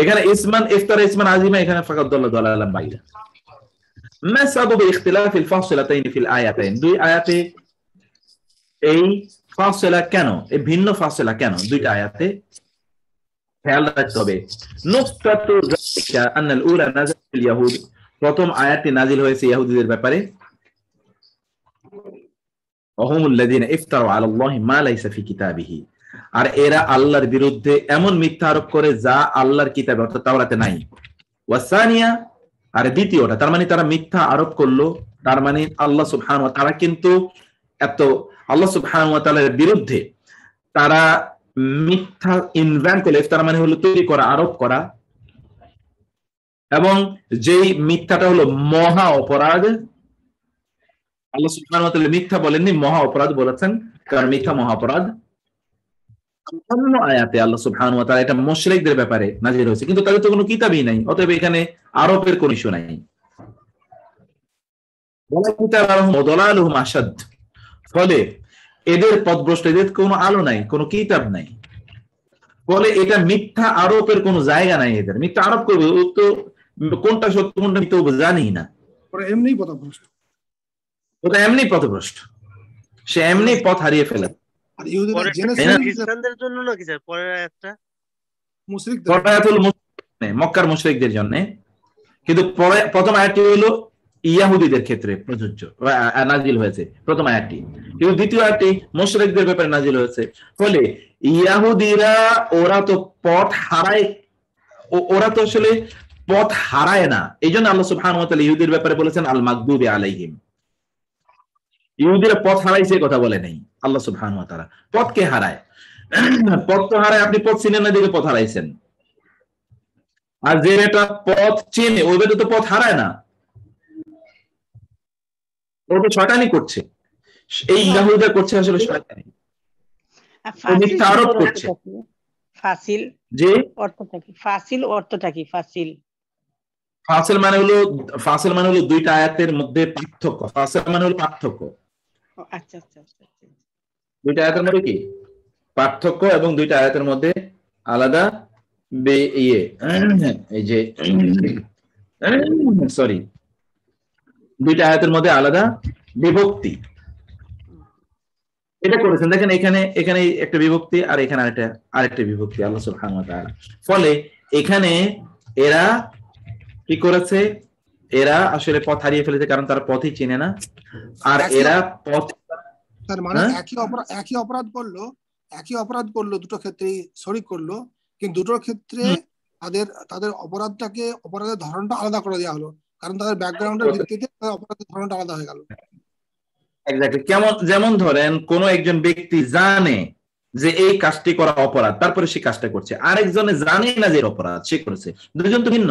এখানে ইসমান ইফতারা ইসমান আযীমা, এখানে ফাকাদ দাল্লা দালালাম বাঈদা। মা সাবাবু ইখতিলাফিল ফাসিলাতাইন ফিল আয়াতাইন, দুই আয়াতে এই ফাসিলা কেন, এই ভিন্ন ফাসিলা কেন দুইটা আয়াতে, খেয়াল রাখতে হবে। নুকতাতু যালিকা আন্নাল উলা নাযালা ফিল ইয়াহুদ, প্রথম আয়াতটি নাজিল হয়েছে ইহুদিদের ব্যাপারে। ওয়াহুমুল্লাযীনা ইফতারু আলাল্লাহি মা লাইসা ফি কিতাবিহি, আর এরা আল্লাহর বিরুদ্ধে এমন মিথ্যা আরোপ করে যা আল্লাহর কিতাবে অর্থাৎ তাওরাতে নাই। ওয়াসানিয়া, আর দ্বিতীয়টা, তার মানে তারা মিথ্যা আরোপ করলো, তার মানে আল্লাহ সুবহানাহু ওয়া তাআলা কিন্তু এত আল্লাহ সুবহানাহু ওয়া তাআলার বিরুদ্ধে তারা মিথ্যা ইনভেন্ট করলে, তার মানে হলো তৈরি করা, আরোপ করা, এবং যেই মিথ্যাটা হলো মহা অপরাধ। আল্লাহ সুবহানাহু ওয়া তাআলা মিথ্যা বলেননি, মহা অপরাধ বলেছেন, কারণ মিথ্যা মহা অপরাধ। অন্য আয়াতে আল্লাহ সুবহানাহু ওয়া তাআলা এটা মুশরিকদের ব্যাপারে নাযিল হয়েছে, কিন্তু তাদের তো কোনো কিতাবই নাই, অতএব এখানে আরোপের কোনো ইস্যু নাই। ফলে এদের পথভ্রষ্ট, এদের কোনো আলো নাই, কোনো কিতাব নাই, ফলে এটা মিথ্যা আরোপের কোনো জায়গা নাই। এদের মিথ্যা আরোপ করবে, ও তো কোনটা সত্য কোনটা মিথ্যা জানি না, এমনি পথভ্রষ্ট, ওটা এমনি পথভ্রষ্ট, সে এমনি পথ হারিয়ে ফেলে। আর ইহুদিরা জেনে খ্রিস্টানদের জন্য নাকি স্যার পরের আয়াতটা? মুশরিকদের, মক্কার মুশরিকদের জন্য, কিন্তু পরে প্রথম আয়াতটি হলো ইয়াহুদীদের ক্ষেত্রে প্রযোজ্য, নাজিল হয়েছে প্রথম আয়াতটি, কিন্তু দ্বিতীয় আয়াতটি মুশরিকদের ব্যাপারে নাজিল হয়েছে। ফলে ইয়াহুদীরা ওরা তো পথ হারায়, ওরা তো আসলে পথ হারায় না, এই জন্য আল্লাহ সুবহানাহু ওয়া তাআলা ইহুদীর ব্যাপারে বলেছেন আল মাগদুবি আলাইহিম। ইহুদিরা পথ হারাইছে কথা বলে নেই আল্লাহ সুবহানাহু ওয়া তাআলা, পথকে হারায়। পথ তো হারায়, আপনি পথ চিনেন না দিকে পথ হারাইছেন, আর যে বেটা পথ চেনে ওই বেটা তো পথ হারায় না, ও তো শয়তানি করছে। এই ইহুদিরা করছে আসলে শয়তানি, মিথ্যা আরোপ করছে। ফাসিল যে অর্থটা কি? ফাসিল অর্থটা কি? ফাসিল ফাসিল মানে হলো দুইটা আয়াতের মধ্যে পার্থক্য। ফাসিল মানে হলো পার্থক্য। আচ্ছা আচ্ছা আচ্ছা, দুইটা আয়াতের মধ্যে কি পার্থক্য, এবং দুইটা আয়াতের মধ্যে আলাদা এই যে সরি, দুইটা আয়াতের মধ্যে আলাদা বিভক্তি, এটা করেছেন। দেখেন এখানে একটা বিভক্তি, আর এখানে আরেকটা বিভক্তি আল্লাহ সুবহানাহু ওয়া তাআলা। ফলে এখানে এরা কি করেছে, এরা আসলে পথ হারিয়ে ফেলেছে, কারণ তারা পথই চেনে না। আর এরা পথ তার মানে একই অপরাধ করলো দুটো ক্ষেত্রেই শরিক করলো, কিন্তু দুটোর ক্ষেত্রে তাদের অপরাধের ধরনটা আলাদা করে দেওয়া হলো, কারণ তাদের ব্যাকগ্রাউন্ডের ভিত্তিতে অপরাধের ধরনটা আলাদা হয়ে গেল। এক্স্যাক্টলি। যেমন ধরেন কোন একজন ব্যক্তি জানে যে এই কাজটি করা অপরাধ, তারপরে সে কাজটা করছে, আরেকজনে জানে না যে অপরাধ সে করেছে, দুজন তো ভিন্ন।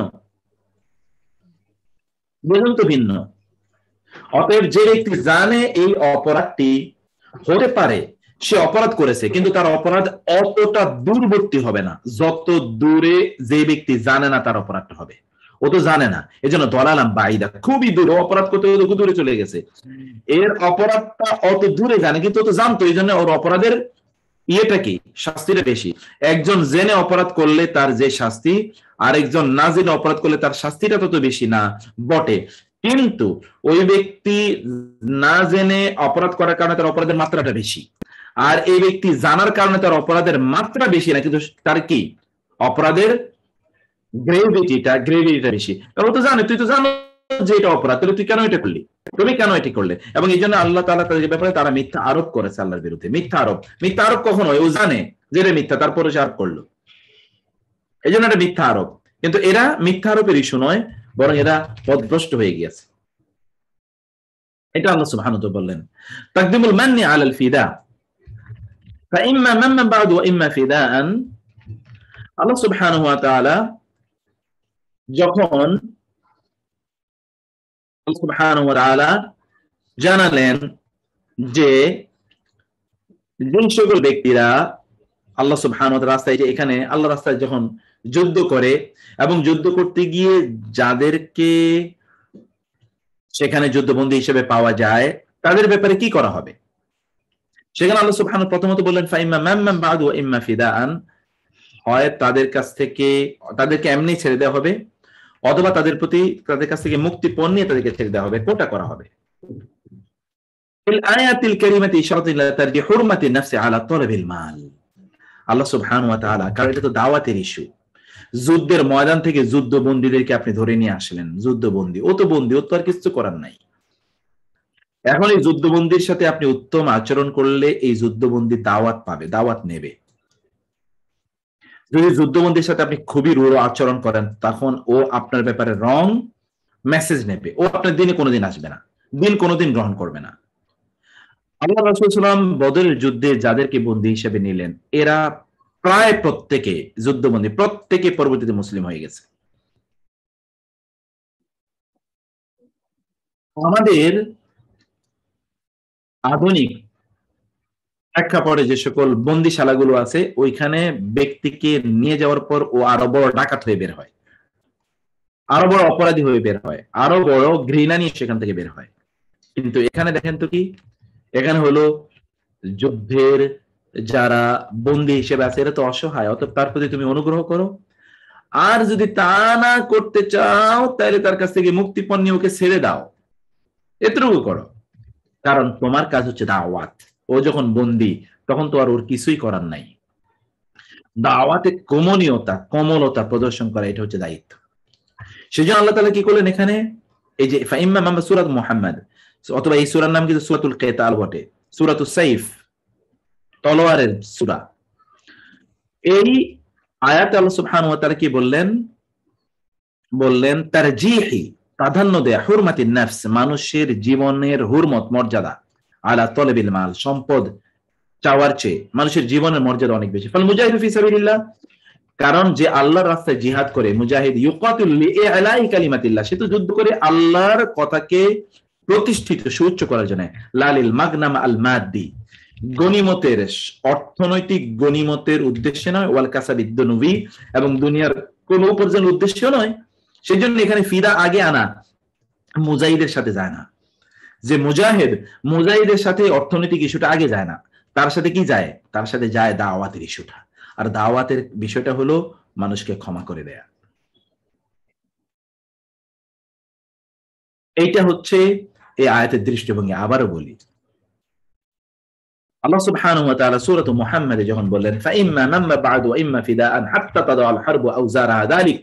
অতএব যে ব্যক্তি জানে এই অপরাধটি হতে পারে, সে অপরাধ করেছে, কিন্তু তার অপরাধ অতটা দূরবর্তী হবে না যত দূরে যে ব্যক্তি জানে না তার অপরাধটা হবে। ও তো জানে না, এই জন্য দলালাম বাইদা, খুবই দূরে অপরাধ করতে দূরে চলে গেছে। এর অপরাধটা অত দূরে জানে, কিন্তু ও তো জানতো, এই জন্য ওর অপরাধের ইয়েটা কি, শাস্তিটা বেশি। একজন জেনে অপরাধ করলে তার যে শাস্তি, আরেকজন না জেনে অপরাধ করলে তার শাস্তিটা তত বেশি না বটে, কিন্তু ওই ব্যক্তি না জেনে অপরাধ করার কারণে তার অপরাধের মাত্রাটা বেশি, আর এই ব্যক্তি জানার কারণে তার অপরাধের মাত্রা বেশি না, কিন্তু তার কি অপরাধের গ্রেভিটিটা বেশি। ও তো জানে, তুই তো জানো যে এটা অপরাধ, তাহলে তুই কেন এটা করলি, তুমি কেন এটি করলে? এবং এই জন্য আল্লাহ তাআলা তাদের ব্যাপারে তারা মিথ্যা আরোপ করেছে, আল্লাহর বিরুদ্ধে মিথ্যা আরোপ কখন হয়? ও জানে যে এটা মিথ্যা, তারপরে সে আরোপ করলো, এই জন্য এটা মিথ্যা আরোপ। কিন্তু এরা মিথ্যা আরোপের ইস্যু নয়, বরং এরা পথভ্রষ্ট হয়ে গিয়েছে। এটা আল্লাহ সুবহানাহু ওয়া তাআলা বললেন, তাকদিমুল মান্নি আলাল ফিদা ফাইম্মা মাম্মান বা'দু ওয়া ইম্মা ফিদাআন। আল্লাহ সুবহানাহু ওয়া তাআলা যখন সুবহানাহু ওয়া তাআলা জানালেন যে সকল ব্যক্তিরা আল্লাহ সুবহানাহু ওয়া তাআলা রাস্তায়, যে এখানে আল্লাহ রাস্তায় যখন যুদ্ধ করে এবং যুদ্ধ করতে গিয়ে যাদেরকে সেখানে যুদ্ধবন্দী হিসেবে পাওয়া যায়, তাদের ব্যাপারে কি করা হবে? সেখানে আল্লাহ সুবহানাহু প্রথমত বললেন ফাইম্মা মাম্মান বা'দু ওয়া ইম্মা ফিদাআন, হয় তাদের কাছ থেকে তাদেরকে এমনি ছেড়ে দেওয়া হবে, অথবা তাদের কাছ থেকে মুক্তি পণ নিয়ে তাদেরকে ছেড়ে দেওয়া হবে, কোটা করা হবে। আয়াতিল কারিমাতি ইশারাতুন ইলা তারজি হুরমাতিন নাফসি আলা তালাবিল মাল। আল্লাহ সুবহানাহু ওয়া তাআলা, কারণ এটা তো দাওয়াতের ইস্যু, যুদ্ধের ময়দান থেকে যুদ্ধবন্দীদেরকে আপনি ধরে নিয়ে আসলেন, যুদ্ধবন্দী, ও তো বন্দী, ও তো আর কিছু করার নাই। এখন এই যুদ্ধবন্দীর সাথে আপনি উত্তম আচরণ করলে এই যুদ্ধবন্দী দাওয়াত পাবে, দাওয়াত নেবে। যদি যুদ্ধবন্দীর সাথে আপনি খুবই রূঢ় আচরণ করেন, তখন ও আপনার ব্যাপারে রং মেসেজ নেবে, ও আপনার দিনে কোনোদিন আসবে না, দিন কোনোদিন গ্রহণ করবে না। আল্লাহ রাসূল সাল্লাল্লাহু আলাইহি ওয়াসাল্লাম বদরের যুদ্ধে যাদেরকে বন্দী হিসেবে নিলেন, এরা প্রায় প্রত্যেকে যুদ্ধবন্দী, প্রত্যেকে পরবর্তীতে মুসলিম হয়ে গেছে। আমাদের আধুনিক প্রেক্ষাপটে যে সকল বন্দিশালাগুলো আছে, ওইখানে ব্যক্তিকে নিয়ে যাওয়ার পর ও আরো বড় ডাকাত হয়ে বের হয়, আরো বড় অপরাধী হয়ে বের হয়, আরো বড় ঘৃণা নিয়ে সেখান থেকে বের হয়। কিন্তু এখানে দেখেন তো কি, এখানে হলো যুদ্ধের যারা বন্দী হিসেবে আছে এরা তো অসহায়, অতএব তার প্রতি তুমি অনুগ্রহ করো, আর যদি তা না করতে চাও তাহলে তার কাছ থেকে মুক্তিপণ নিয়ে ওকে ছেড়ে দাও, এতটুকু করো, কারণ তোমার কাজ হচ্ছে দাওয়াত। ও যখন বন্দী তখন তো আর ওর কিছুই করার নাই, দাওয়াতে কোমলতা প্রদর্শন করা, এটা হচ্ছে দায়িত্ব। সেজন্য আল্লাহ তাআলা কি করলেন এখানে, এই যে ফাইম্মা মাম্মা সূরাত মুহাম্মদ, অথবা এই সূরার নাম কিন্তু সূরাতুল কিতাল বটে, সূরাতুস সাইফ, তলোয়ারের সূরা। এই আয়াতে আল্লাহ সুবহানাহু ওয়া তাআলা কি বললেন তারজিহি, প্রাধান্য দেয়া, হুরমাতিন নাফস, মানুষের জীবনের হুরমত, মর্যাদা, আলা তলবিল মাল, সম্পদ চাওয়ার চেয়ে মানুষের জীবনের মর্যাদা অনেক বেশি। ফাল মুজাহিদু ফি সাবিলিল্লাহ, কারণ যে আল্লাহর রাস্তায় জিহাদ করে, মুজাহিদ ইউকাতিলু লিইলাই কালিমাতিল্লাহ, সে তো যুদ্ধ করে আল্লাহর কথাকে প্রতিষ্ঠিত, সুউচ্চ করার জন্য, লালিল মাগনাম আল মাদ্দি, গনিমতের, অর্থনৈতিক গনিমতের উদ্দেশ্যে নয়, ওয়াল কাসাবিদ দুনবি, এবং দুনিয়ার কোন উপার্জনের উদ্দেশ্য নয়। সেজন্য এখানে ফিদা আগে আনা মুজাহিদের সাথে যায় না, যে মুজাহিদের সাথে অর্থনৈতিক ইস্যুটা আগে যায় না, তার সাথে কি যায়, তার সাথে যায় দাওয়াতের ইস্যুটা। আর দাওয়াতের বিষয়টা হলো মানুষকে ক্ষমা করে দেয়া। এইটা হচ্ছে এই আয়াতের দৃষ্টিভঙ্গি। আবারও বলি, আল্লাহ সুবহানাহু ওয়া তাআলা সূরাত মুহাম্মাদে যখন বললেন ফাইম্মা মাম্মা বা'দু ওয়া ইম্মা ফিদাআন হাত্তা তাদাআল হারবু আওজারাহা যালিক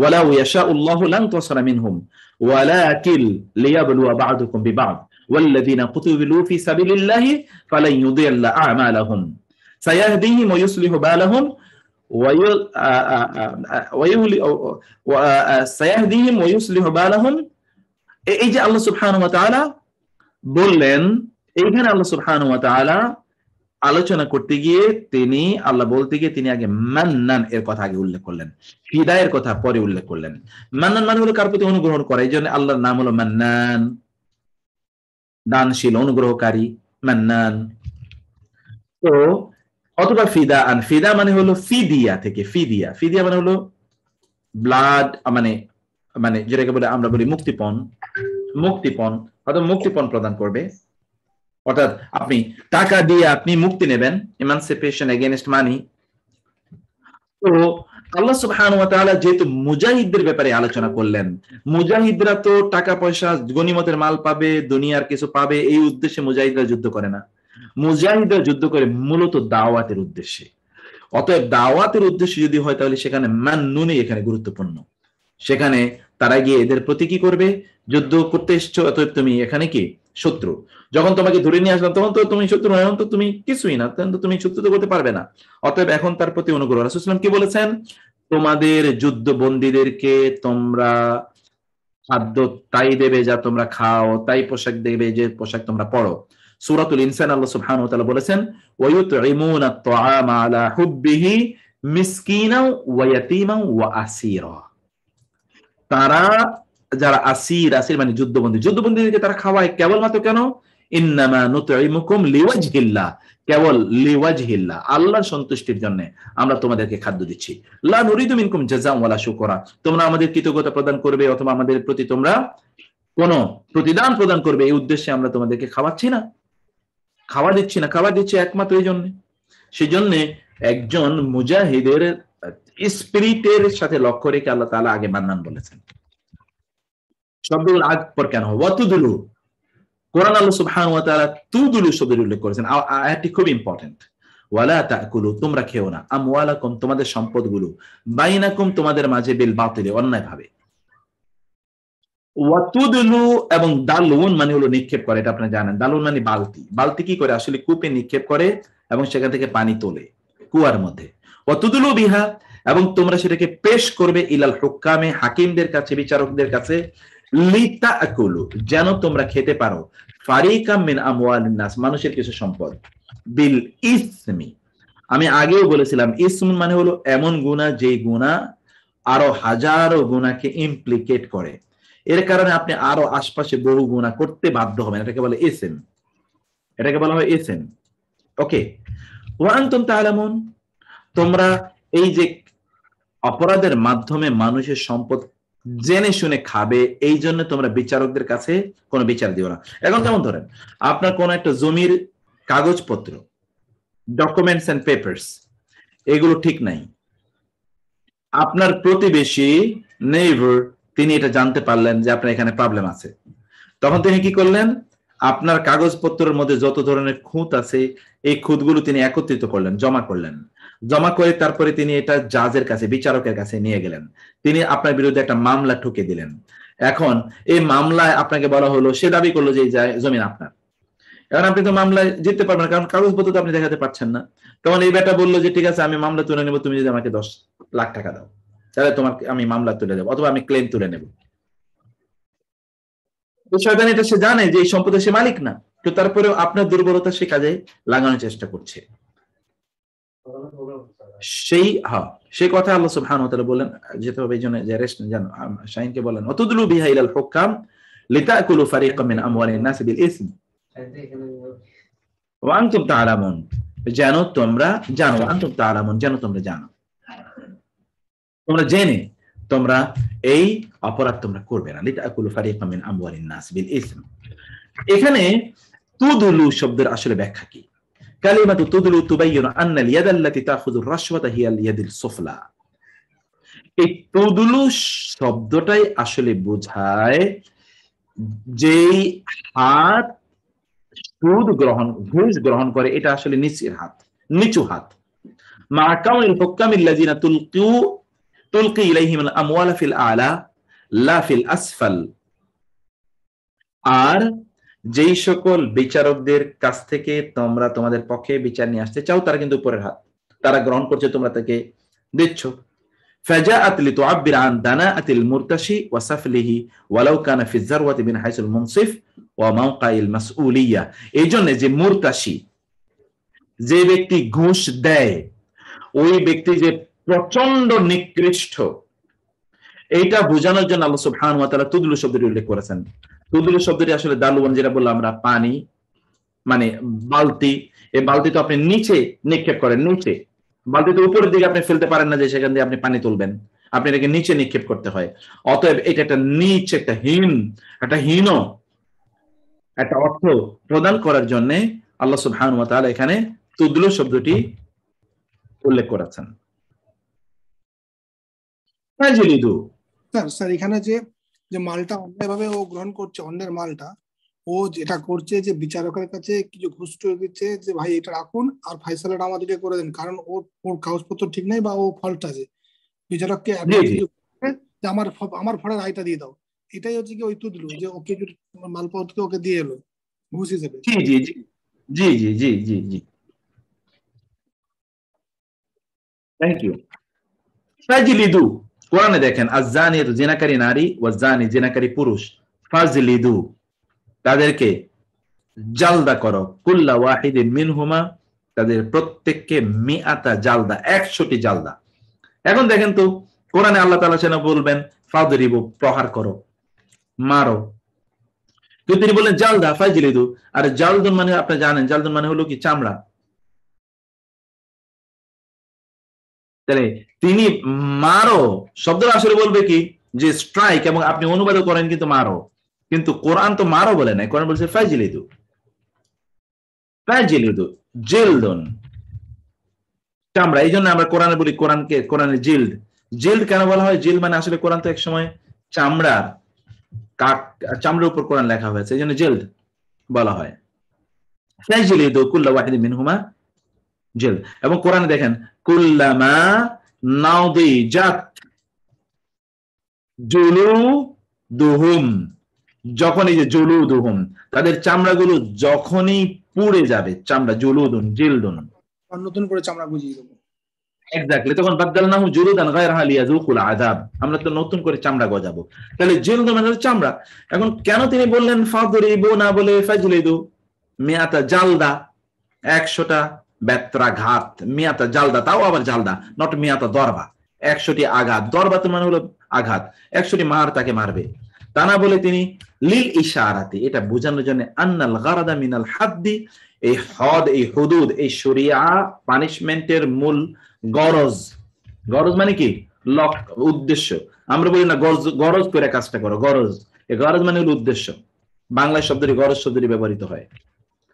ওয়ালাউ ইয়াশাউল্লাহু লান তাসরা মিনহুম ওয়ালাকিন লিয়াবলুয়া বা'দুকুম বিবা'দ ওয়াল্লাযীনা কুতিলু ফি সাবিলিল্লাহি ফালান ইউদিল্লা আ'মালাহুম সায়াহদিহিম ওয়া ইউসলিহু বালাহুম সায়াহদিহিম ওয়া ইউসলিহু বালাহুম। এই যে আল্লাহ সুবহানাহু ওয়া তাআলা বললেন, এইখানে আল্লাহ সুবহানাহু ওয়া তাআলা আলোচনা করতে গিয়ে তিনি আল্লাহ বলতে গিয়ে তিনি আগে মান্নান এর কথা আগে উল্লেখ করলেন, হিদায়ের কথা পরে উল্লেখ করলেন। মান্নান মানে হলো কার প্রতি অনুগ্রহ করা, এই জন্য আল্লাহর নাম হলো মান্নান, দানশীল, অনুগ্রহকারী, মান্নান। তো অথবা ফিদা আন, ফিদা মানে হলো ফিদিয়া থেকে, ফিদিয়া, ফিদিয়া মানে হলো ব্লাড, মানে মানে যেটাকে বলে আমরা বলি মুক্তিপণ, মুক্তিপণ অথবা মুক্তিপণ প্রদান করবে, অর্থাৎ আপনি টাকা দিয়ে আপনি মুক্তি নেবেন, ইমানসিপেশন এগেইনস্ট মানি। তো আল্লাহ সুবহানাহু ওয়া তাআলা যেহেতু মুজাহিদদের ব্যাপারে আলোচনা করলেন, মুজাহিদরা তো টাকা পয়সা গনিমতের মাল পাবে, দুনিয়ার কিছু পাবে, এই উদ্দেশ্যে মুজাহিদরা যুদ্ধ করে না। মুজাহিদরা যুদ্ধ করে মূলত দাওয়াতের উদ্দেশ্যে। অতএব দাওয়াতের উদ্দেশ্যে যদি হয় তাহলে সেখানে মান্নুনই এখানে গুরুত্বপূর্ণ। সেখানে তারা গিয়ে এদের প্রতি কি করবে, যুদ্ধ করতে এসছো, অতএব তুমি এখানে কি শত্রু। যখন তোমাকে ধরে নিয়ে আসলাম তখন তো তুমি শত্রু নয়, এখন তো তুমি কিছুই না, তখন তো তুমি শত্রু তো করতে পারবে না। অতএব এখন তার প্রতি অনুগ্রহ। রাসূলুল্লাহ সাল্লাল্লাহু আলাইহি ওয়াসাল্লাম কি বলেছেন, তোমাদের যুদ্ধ বন্দীদেরকে তোমরা খাদ্য তাই দেবে যা তোমরা খাও, তাই পোশাক দেবে যে পোশাক তোমরা পরো। সূরাতুল ইনসান আল্লাহ সুবহানাহু ওয়া তাআলা বলেছেন, ওয়া ইউতঈমুনা আত-তাআমা আলা হুব্বিহি মিসকিনাও ওয়া ইয়াতীমান ওয়া আসীরা। তারা যারা আসির, আসির মানে যুদ্ধবন্দী, যুদ্ধবন্দীদেরকে তারা খাওয়ায় কেবলমাত্র কেন, ইন্নামা নুতঈমুকুম লিওয়াজহিল্লাহ, কেবল লিওয়াজহিল্লাহ, আল্লাহর সন্তুষ্টির জন্য আমরা তোমাদেরকে খাদ্য দিচ্ছি। লা নুরিদু মিনকুম জাযাআন ওয়ালা শুকরা, তোমরা আমাদের কৃতজ্ঞতা প্রদান করবে অথবা আমাদের প্রতি তোমরা কোন প্রতিদান প্রদান করবে, এই উদ্দেশ্যে আমরা তোমাদেরকে খাওয়াচ্ছি না, খাওয়া দিচ্ছি না, খাওয়া দিচ্ছি একমাত্র এই জন্য। সেই জন্য একজন মুজাহিদের স্পিরিটের সাথে লক্ষ্য রেখে আল্লাহ তাআলা আগে মান্নান বলেছেন। শব্দগুলো আগ পর কেন, ওয়াতুদুলু, কোরআন আল্লাহ সুবহানাহু ওয়া তাআলা তুদুলু শব্দের উল্লেখ করেছেন, আয়াতটি খুব ইম্পর্টেন্ট। ওয়ালা তাকুলু, তোমরা খেও না, আমওয়ালাকুম, তোমাদের সম্পদগুলো, বাইনাকুম, তোমাদের মাঝে, বিল বাতিলে, অন্যায় ভাবে। ওয়াতুদুলু এবং দালুন মানে হলো নিক্ষেপ করে, এটা আপনারা জানেন। দালুন মানে বালতি, বালতি কি করে আসলে কূপে নিক্ষেপ করে এবং সেখান থেকে পানি তোলে কুয়ার মধ্যে। ওয়াতুদুলু বিহা, এবং তোমরা সেটাকে পেশ করবে ইলাল হুক্কামে, হাকিমদের কাছে, বিচারকদের কাছে, লিতাকুলু, যেন তোমরা খেতে পারো, ফারিকাম মিন আমওয়ালিন নাস, মানুষের কিছু সম্পদ, বিল ইসমি, আমি আগেও বলেছিলাম ইসম মানে হলো এমন গুনাহ যেই গুনাহ আরো হাজারো গুনাহকে ইমপ্লিকেট করে, এর কারণে আপনি আরো আশপাশে বহু গুনাহ করতে বাধ্য হবেন, এটাকে বলে ইসম, এটাকে বলা হয় ইসম। ওকে, ওয়া আনতুম তাআলামুন, তোমরা এই যে অপরাধের মাধ্যমে মানুষের সম্পদ জেনে শুনে খাবে, এই জন্য তোমরা বিচারকদের কাছে কোনো বিচার দিও না। এখন যেমন ধরেন আপনার কোন একটা জমির কাগজপত্র, ডকুমেন্টস এন্ড পেপারস, এগুলো ঠিক নাই, আপনার প্রতিবেশী নেইবার তিনি এটা জানতে পারলেন যে আপনার এখানে প্রবলেম আছে, তখন তিনি কি করলেন, আপনার কাগজপত্রের মধ্যে যত ধরনের খুঁত আছে এই খুঁতগুলো তিনি একত্রিত করলেন, জমা করলেন, জমা করে তারপরে তিনি এটা জাজের কাছে, বিচারকের কাছে নিয়ে গেলেন, তিনি আপনার বিরুদ্ধে একটা মামলা ঠুকে দিলেন। এখন এই মামলায় আপনাকে বলা হলো, সে দাবি করলো যে এই জমিন আপনার, এখন আপনি তো মামলায় জিততে পারবেন না, কারণ কাগজপত্র তো আপনি দেখাতে পারছেন না। তখন এই বেটা বললো যে ঠিক আছে আমি মামলা তুলে নেবো, তুমি যদি আমাকে 10 লাখ টাকা দাও তাহলে তোমাকে আমি মামলা তুলে দেবো অথবা আমি ক্লেম তুলে নেব। শয়তান এটা সে জানে যে এই সম্পদের সে মালিক না, তো তারপরেও আপনার দুর্বলতা সে কাজে লাগানোর চেষ্টা করছে। সেই কথা আল্লাহ সুবহানাহু ওয়া তাআলা বলেন, যেতে হবে এই জন্য যে রেস্ট জানো, শাহিনকে বলেন অতুদলু বিহা ইলাল হুকাম লিতাকুলু ফারিকাম মিন আমওয়ালিন নাস বিল ইসম ওয়া আনতুম তাআলামুন, যেন তোমরা জানো, আনতুম তাআলামুন, যেন তোমরা জানো, তোমরা জেনে তোমরা এই অপরাধ তোমরা করবে না। লিতাকুলু ফারিকাম মিন আমওয়ালিন নাস বিল ইসম, এখানে তুদলু শব্দের আসলে ব্যাখ্যা কি? কালিমাতু তুদলু তুবাইয়িনু আন্নাল ইয়াদাল্লাতী তাখুযুর রাশওয়াতা হিয়াল ইয়াদুল সুফলা, এই তুদলু শব্দটাই আসলে বোঝায় যেই হাত সুদ গ্রহণ, ঘুষ গ্রহণ করে, এটা আসলে নিচের হাত, নিচু হাত। মা কাউনিল হুক্কামিল্লাযিনা তুলকু তুলকি ইলাইহিম আল আমওয়ালা ফিল আলা লা ফিল আসফাল। আর যেই সকল বিচারকদের কাছ থেকে তোমরা তোমাদের পক্ষে বিচার নিয়ে আসতে চাও তারা কিন্তু উপরের হাত, তারা গ্রহণ করছে, তোমরা তাকে দিচ্ছ। ফাজাআত লিতুআব্বির আন দানাআতিল মুরতাশি ওয়া সাফলিহি ওয়ালাউ কানা ফি যারওয়াতি মিন হাইসুল মুনসিফ ওয়া মাওকাইল মাসউলিয়া। এইজন্য যে মুরতাশি, যে ব্যক্তি ঘুষ দেয়, ওই ব্যক্তি যে প্রচন্ড নিকৃষ্ট, এইটা বোঝানোর জন্য আল্লাহ সুবহানাহু ওয়া তাআলা তুদলু শব্দটি উল্লেখ করেছেন। তুদলু শব্দটি আসলে দালুয়ান, যেটা বললাম আমরা, পানি মানে বালতি। এই বালতি তো আপনি নিচে নিক্ষেপ করেন, নিচে, বালতি তো উপরের দিকে আপনি ফেলতে পারেন না যে সেখান দিয়ে আপনি পানি তুলবেন, আপনি এটাকে নিচে নিক্ষেপ করতে হয়। অতএব এটা একটা নিচ, একটা হীন, একটা অর্থ প্রদান করার জন্য আল্লাহ সুবহানাহু ওয়া তাআলা এখানে তুদলু শব্দটি উল্লেখ করেছেন। স্যার এখানে যে মালটা অন্যায়ভাবে ও গ্রহণ করছে, অন্যের মালটা ও যেটা করছে যে বিচারকের কাছে কিছু ঘুষ দিচ্ছে যে ভাই এটা রাখুন আর ফাইসালাটা আমাদেরকে করে দেন, কারণ ওর কাগজপত্র ঠিক নেই বা ও ফল্ট আছে, বিচারককে যে আমার ফলের রায়টা দিয়ে দাও। এটাই হচ্ছে কি ওই তুদলু, যে ওকে মালপত্র ওকে দিয়ে এলো ঘুষ হিসেবে। জি জি জি জি জি জি জি জি থ্যাংক ইউ। ফাজলিদু, কোরআনে দেখেন, আয-যানির জিনাকারী নারী ওয়া যানি জিনাকারী পুরুষ, ফাজলিদু তাদেরকে জালদা করো, কুল্লা ওয়াহিদিন মিনহুমা তাদের প্রত্যেককে মিআতা জালদা, 100টি জালদা। এখন দেখেন তো কোরআনে আল্লাহ তাআলা সেনা বলবেন ফাদরিবু, প্রহার করো, মারো, কিন্তু তিনি বললেন জালদা, ফাজলিদু। আর জালদুন মানে আপনি জানেন, জালদুন মানে হলো কি চামড়া। তাহলে তিনি মারো শব্দটা আসলে বলবে কি যে স্ট্রাইক, এবং আপনি অনুবাদ করেন কিন্তু মারো, কিন্তু কোরআন তো মারো বলে নাই, কোরআন বলছে ফাজলিদু, ফাজলিদু জিলদুন, চামড়া। এই জন্য আমরা কোরআনে বলি কোরআনে জিল্দ। জিল্দ কেন বলা হয়? জিল্দ মানে আসলে কোরআন তো এক সময় চামড়ার উপর কোরআন লেখা হয়েছে, এই জন্য জিল্দ বলা হয়। ফাজলিদু কুল্লা ওয়াহিদিন মিনহুমা জিল্দ। এবং কোরআনে দেখেন কুল্লামা নাউদিজাত জুলুদুহুম, যখন এই যে জুলুদুহুম তাদের চামড়াগুলো যখনই পুড়ে যাবে, চামড়া জুলুদুন জিলদুন, নতুন করে চামড়া বুঝিয়ে দেবো। এক্স্যাক্টলি, তখন বাদদালনাহু জুলুদান গায়রাহা লিয়াযুকুল আযাব, আমরা তো নতুন করে চামড়া গজাবো। তাহলে জিলদুন মানে চামড়া। এখন কেন তিনি বললেন ফাদরিবু না বলে ফাজলিদু? মিয়াতা জালদা, 100টা বেত্রাঘাত, মিয়াতা জালদা, তাও আবার জালদা, নট মিয়াতা দরবা, 100টি আঘাত। দরবা তো মানে হলো আঘাত, 100টি মার তাকে মারবে। তা না বলে তিনি লিল ইশারাতি, এটা বোঝানোর জন্য, আন্নাল গারাদা মিনাল হাদ্দি, এই হদ, এই হুদুদ, এই শরিয়া পানিশমেন্টের মূল গরজ, গরজ মানে কি উদ্দেশ্য। আমরা বলি না গরজ করে কাজটা করো, গরজ, এই গরজ মানে হলো উদ্দেশ্য। বাংলা শব্দটি গরজ শব্দটি ব্যবহৃত হয়,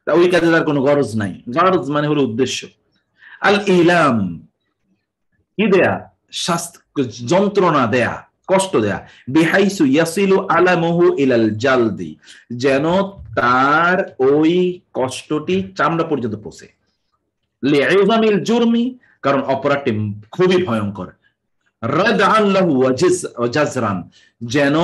তা ওই কাজে তার কোনো গরজ নাই, গরজ মানে হলো উদ্দেশ্য। আল ইলাম, কি দেয়া? যন্ত্রণা দেয়া, কষ্ট দেয়া, বিহাইসু ইয়াসিলু আলামুহু ইলাল জালদি, যেন তার ওই কষ্টটি চামড়া পর্যন্ত পৌঁছে। লিইজামিল জুরমি, কারণ অপরাধটি খুবই ভয়ঙ্কর। রাদআন লাহু ওয়া জাজরান, যেন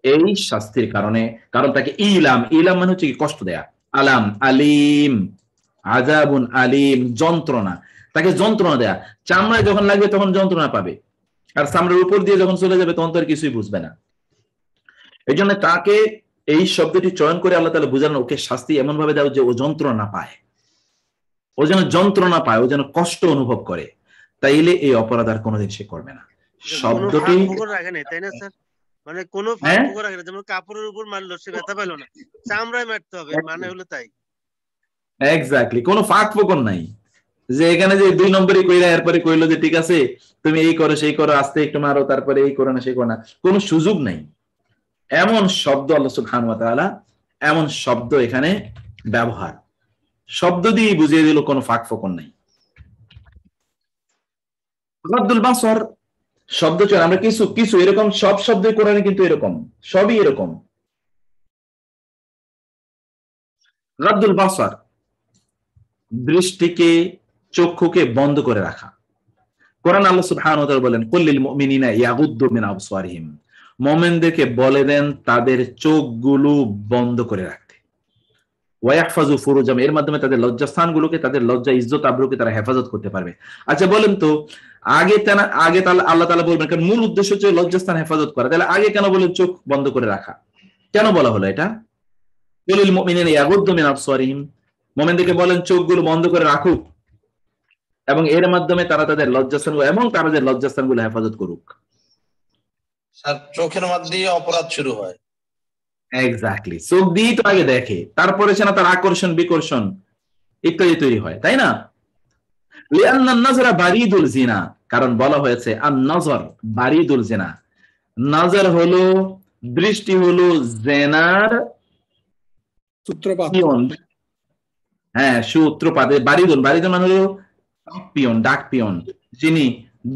এই শাস্তির কারণে, কারণ তাকে ইলাম মানে হচ্ছে কি কষ্ট দেয়া, আলাম আলিম, আযাবুন আলিম যন্ত্রণা, তাকে যন্ত্রণা দেয়া। চামড়ায় যখন লাগবে তখন যন্ত্রণা পাবে, আর চামড়ার উপর দিয়ে যখন চলে যাবে তখন তো আর কিছুই বুঝবে না। এই জন্য তাকে এই শব্দটি চয়ন করে আল্লাহ তাআলা বুঝালেন, ওকে শাস্তি এমন ভাবে দাও যে ও যন্ত্রণা পায়, ও যেন যন্ত্রণা পায়, ও যেন কষ্ট অনুভব করে, তাইলে এই অপরাধ আর কোনোদিন সে করবে না। শব্দটি রাখে নাই, তাই না স্যার? মানে কোনো ফাঁক ফোকর রাখে না, যেমন কাপড়ের উপর মারলো সে ব্যথা পেল না, চামড়ায় মারতে হবে, মানে হলো তাই। এক্স্যাক্টলি, কোনো ফাঁক ফোকর নাই যে এখানে যে 2 নম্বরই কইরা এরপরে কইলো যে ঠিক আছে তুমি এই করো সেই করো, আস্তে একটু মারো, তারপরে এই করো না সেই করো না, কোনো সুযোগ নাই। এমন শব্দ আল্লাহ সুবহানাহু ওয়া তাআলা, এমন শব্দ এখানে ব্যবহার, শব্দ দিয়ে বুঝিয়ে দিল কোনো ফাঁক ফোকর নাই। গাদ্দুল বাসর শব্দ চয়ন, আমরা কিছু এরকম সব শব্দই কোরআনে কিন্তু এরকম, সবই এরকম। গাদ্দুল বাসর, দৃষ্টিকে, চক্ষুকে বন্ধ করে রাখা। কোরআন আল্লাহ সুবহানাহু ওয়া তাআলা বলেন কুল্লিল মুমিনিনা ইয়াগুদ্দু মিন আবসারিহিম, মুমিনদেরকে বলে দেন তাদের চোখগুলো বন্ধ করে রাখতে, ওয়া ইয়াহফাজু ফুরুজাম, এর মাধ্যমে তাদের লজ্জাস্থানগুলোকে, তাদের লজ্জা ইজ্জত আবরুকে তারা হেফাজত করতে পারবে। আচ্ছা বলেন তো, আগে আল্লাহ তাআলা বলবেন, কারণ মূল উদ্দেশ্য হচ্ছে লজ্জাস্থান হেফাজত করা, তাহলে আগে কেন বলেন চোখ বন্ধ করে রাখা? কেন বলা হলো এটা? কুল্লিল মুমিনিনা ইয়াগুদ্দু মিন আবসারিহিম, মুমিনদেরকে বলেন চোখগুলো বন্ধ করে রাখুক এবং এর মাধ্যমে তারা তাদের লজ্জাস্থানগুলো হেফাজত করুক। স্যার চোখের মধ্যে অপরাধ শুরু হয়। এক্স্যাক্টলি, চোখ দিয়ে তো আগে দেখে, তারপরে সে না তার আকর্ষণ বিকর্ষণ ইত্যাদি তৈরি হয়, তাই না? লিআন্না নাযরা বারিদুল জিনা, কারণ বলা হয়েছে আন-নাযর বারিদুল জিনা, নাযর হলো দৃষ্টি, হলো জিনার সূত্রপাত। হ্যাঁ, সূত্রপাত। বারিদুল মানে হলো পিয়ন, ডাক পিয়ন, যিনি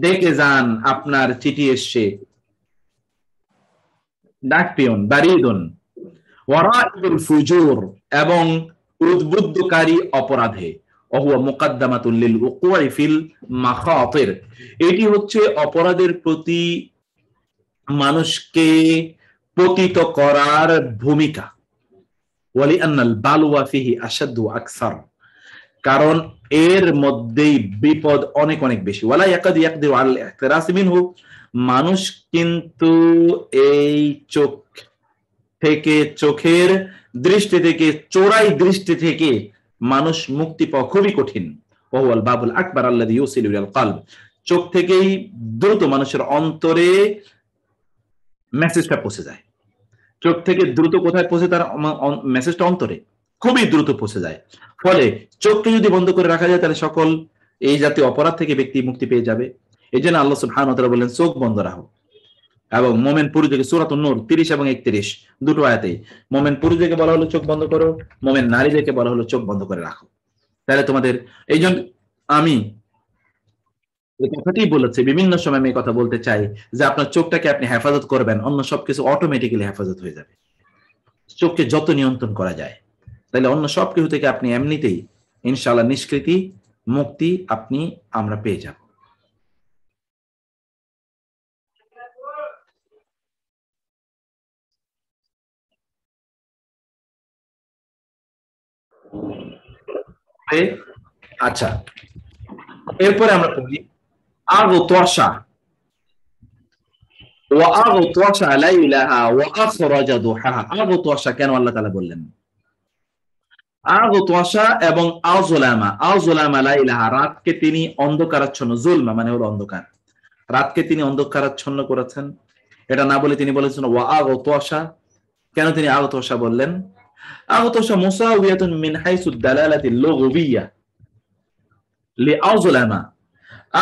ডেকে যান আপনার চিঠি এসছে, ডাক পিয়ন বারিদুন। ওয়ারাইদুল ফুজুর, এবং উদ্বুদ্ধকারী অপরাধে, ওহুয়া মুকাদ্দামাতুল লিল উকুই ফিল মাখাতির, এটি হচ্ছে অপরাধের প্রতি মানুষকে পতিত করার ভূমিকা। ওয়ালিআন্নাল বালওয়া ফিহি আশাদ্দু আকসার, কারণ এর মধ্যেই বিপদ অনেক অনেক বেশি। ওয়ালা ইয়াকাদু ইয়াকদিরু আল ইহতিরাস মিনহু, মানুষ কিন্তু এই চোখ থেকে, চোখের দৃষ্টি থেকে, চোরাই দৃষ্টি থেকে মানুষ মুক্তি পাওয়া খুবই কঠিন। ওয়াল বাবুল আকবার আল্লাযী ইউসিলু ইলাল কলব, চোখ থেকেই দ্রুত মানুষের অন্তরে মেসেজটা পৌঁছে যায়। চোখ থেকে দ্রুত কোথায় পৌঁছে? তার মেসেজটা অন্তরে খুবই দ্রুত পৌঁছে যায়। ফলে চোখকে যদি বন্ধ করে রাখা যায়, তাহলে সকল এই জাতীয় অপরাধ থেকে ব্যক্তি মুক্তি পেয়ে যাবে। এই জন্য আল্লাহ সুবহানাহু ওয়া তাআলা বললেন চোখ বন্ধ রাখো। এবং মোমেন পুরুষকে সূরাতুন নূর 30 এবং 31 দুটো আয়াতে মোমেন পুরুষদেরকে বলা হলো চোখ বন্ধ করো, মোমেন নারীদেরকে বলা হলো চোখ বন্ধ করে রাখো। তাহলে তোমাদের এই জন্য আমি এই কথাটি বলেছি, বিভিন্ন সময় আমি কথা বলতে চাই যে আপনার চোখটাকে আপনি হেফাজত করবেন, অন্য সবকিছু অটোমেটিক্যালি হেফাজত হয়ে যাবে। চোখকে যত নিয়ন্ত্রণ করা যায়, তাহলে অন্য সবকিছু থেকে আপনি এমনিতেই ইনশাআল্লাহ নিষ্কৃতি, মুক্তি আমরা পেয়ে যাব। আচ্ছা, এরপরে আমরা পড়ি আগতাশা ওয়া আগতাশা লাইলাহা ওয়া আখরাজা দুহাহা। আগতাশা কেন আল্লাহ তাআলা বললেন? আগতাশা এবং আযলামা লাইলাহা, রাতকে তিনি অন্ধকারাচ্ছন্ন, যুলমা মানে হলো অন্ধকার, রাতকে তিনি অন্ধকারাচ্ছন্ন করেছেন। এটা না বলে তিনি বলেছেন ওয়া আগতাশা। কেন তিনি আগতাশা বললেন? আগতাশা মুসাউইয়াতুন মিন হাইসুদ দালালাতিল লুগবিয়্যা লিআযলামা।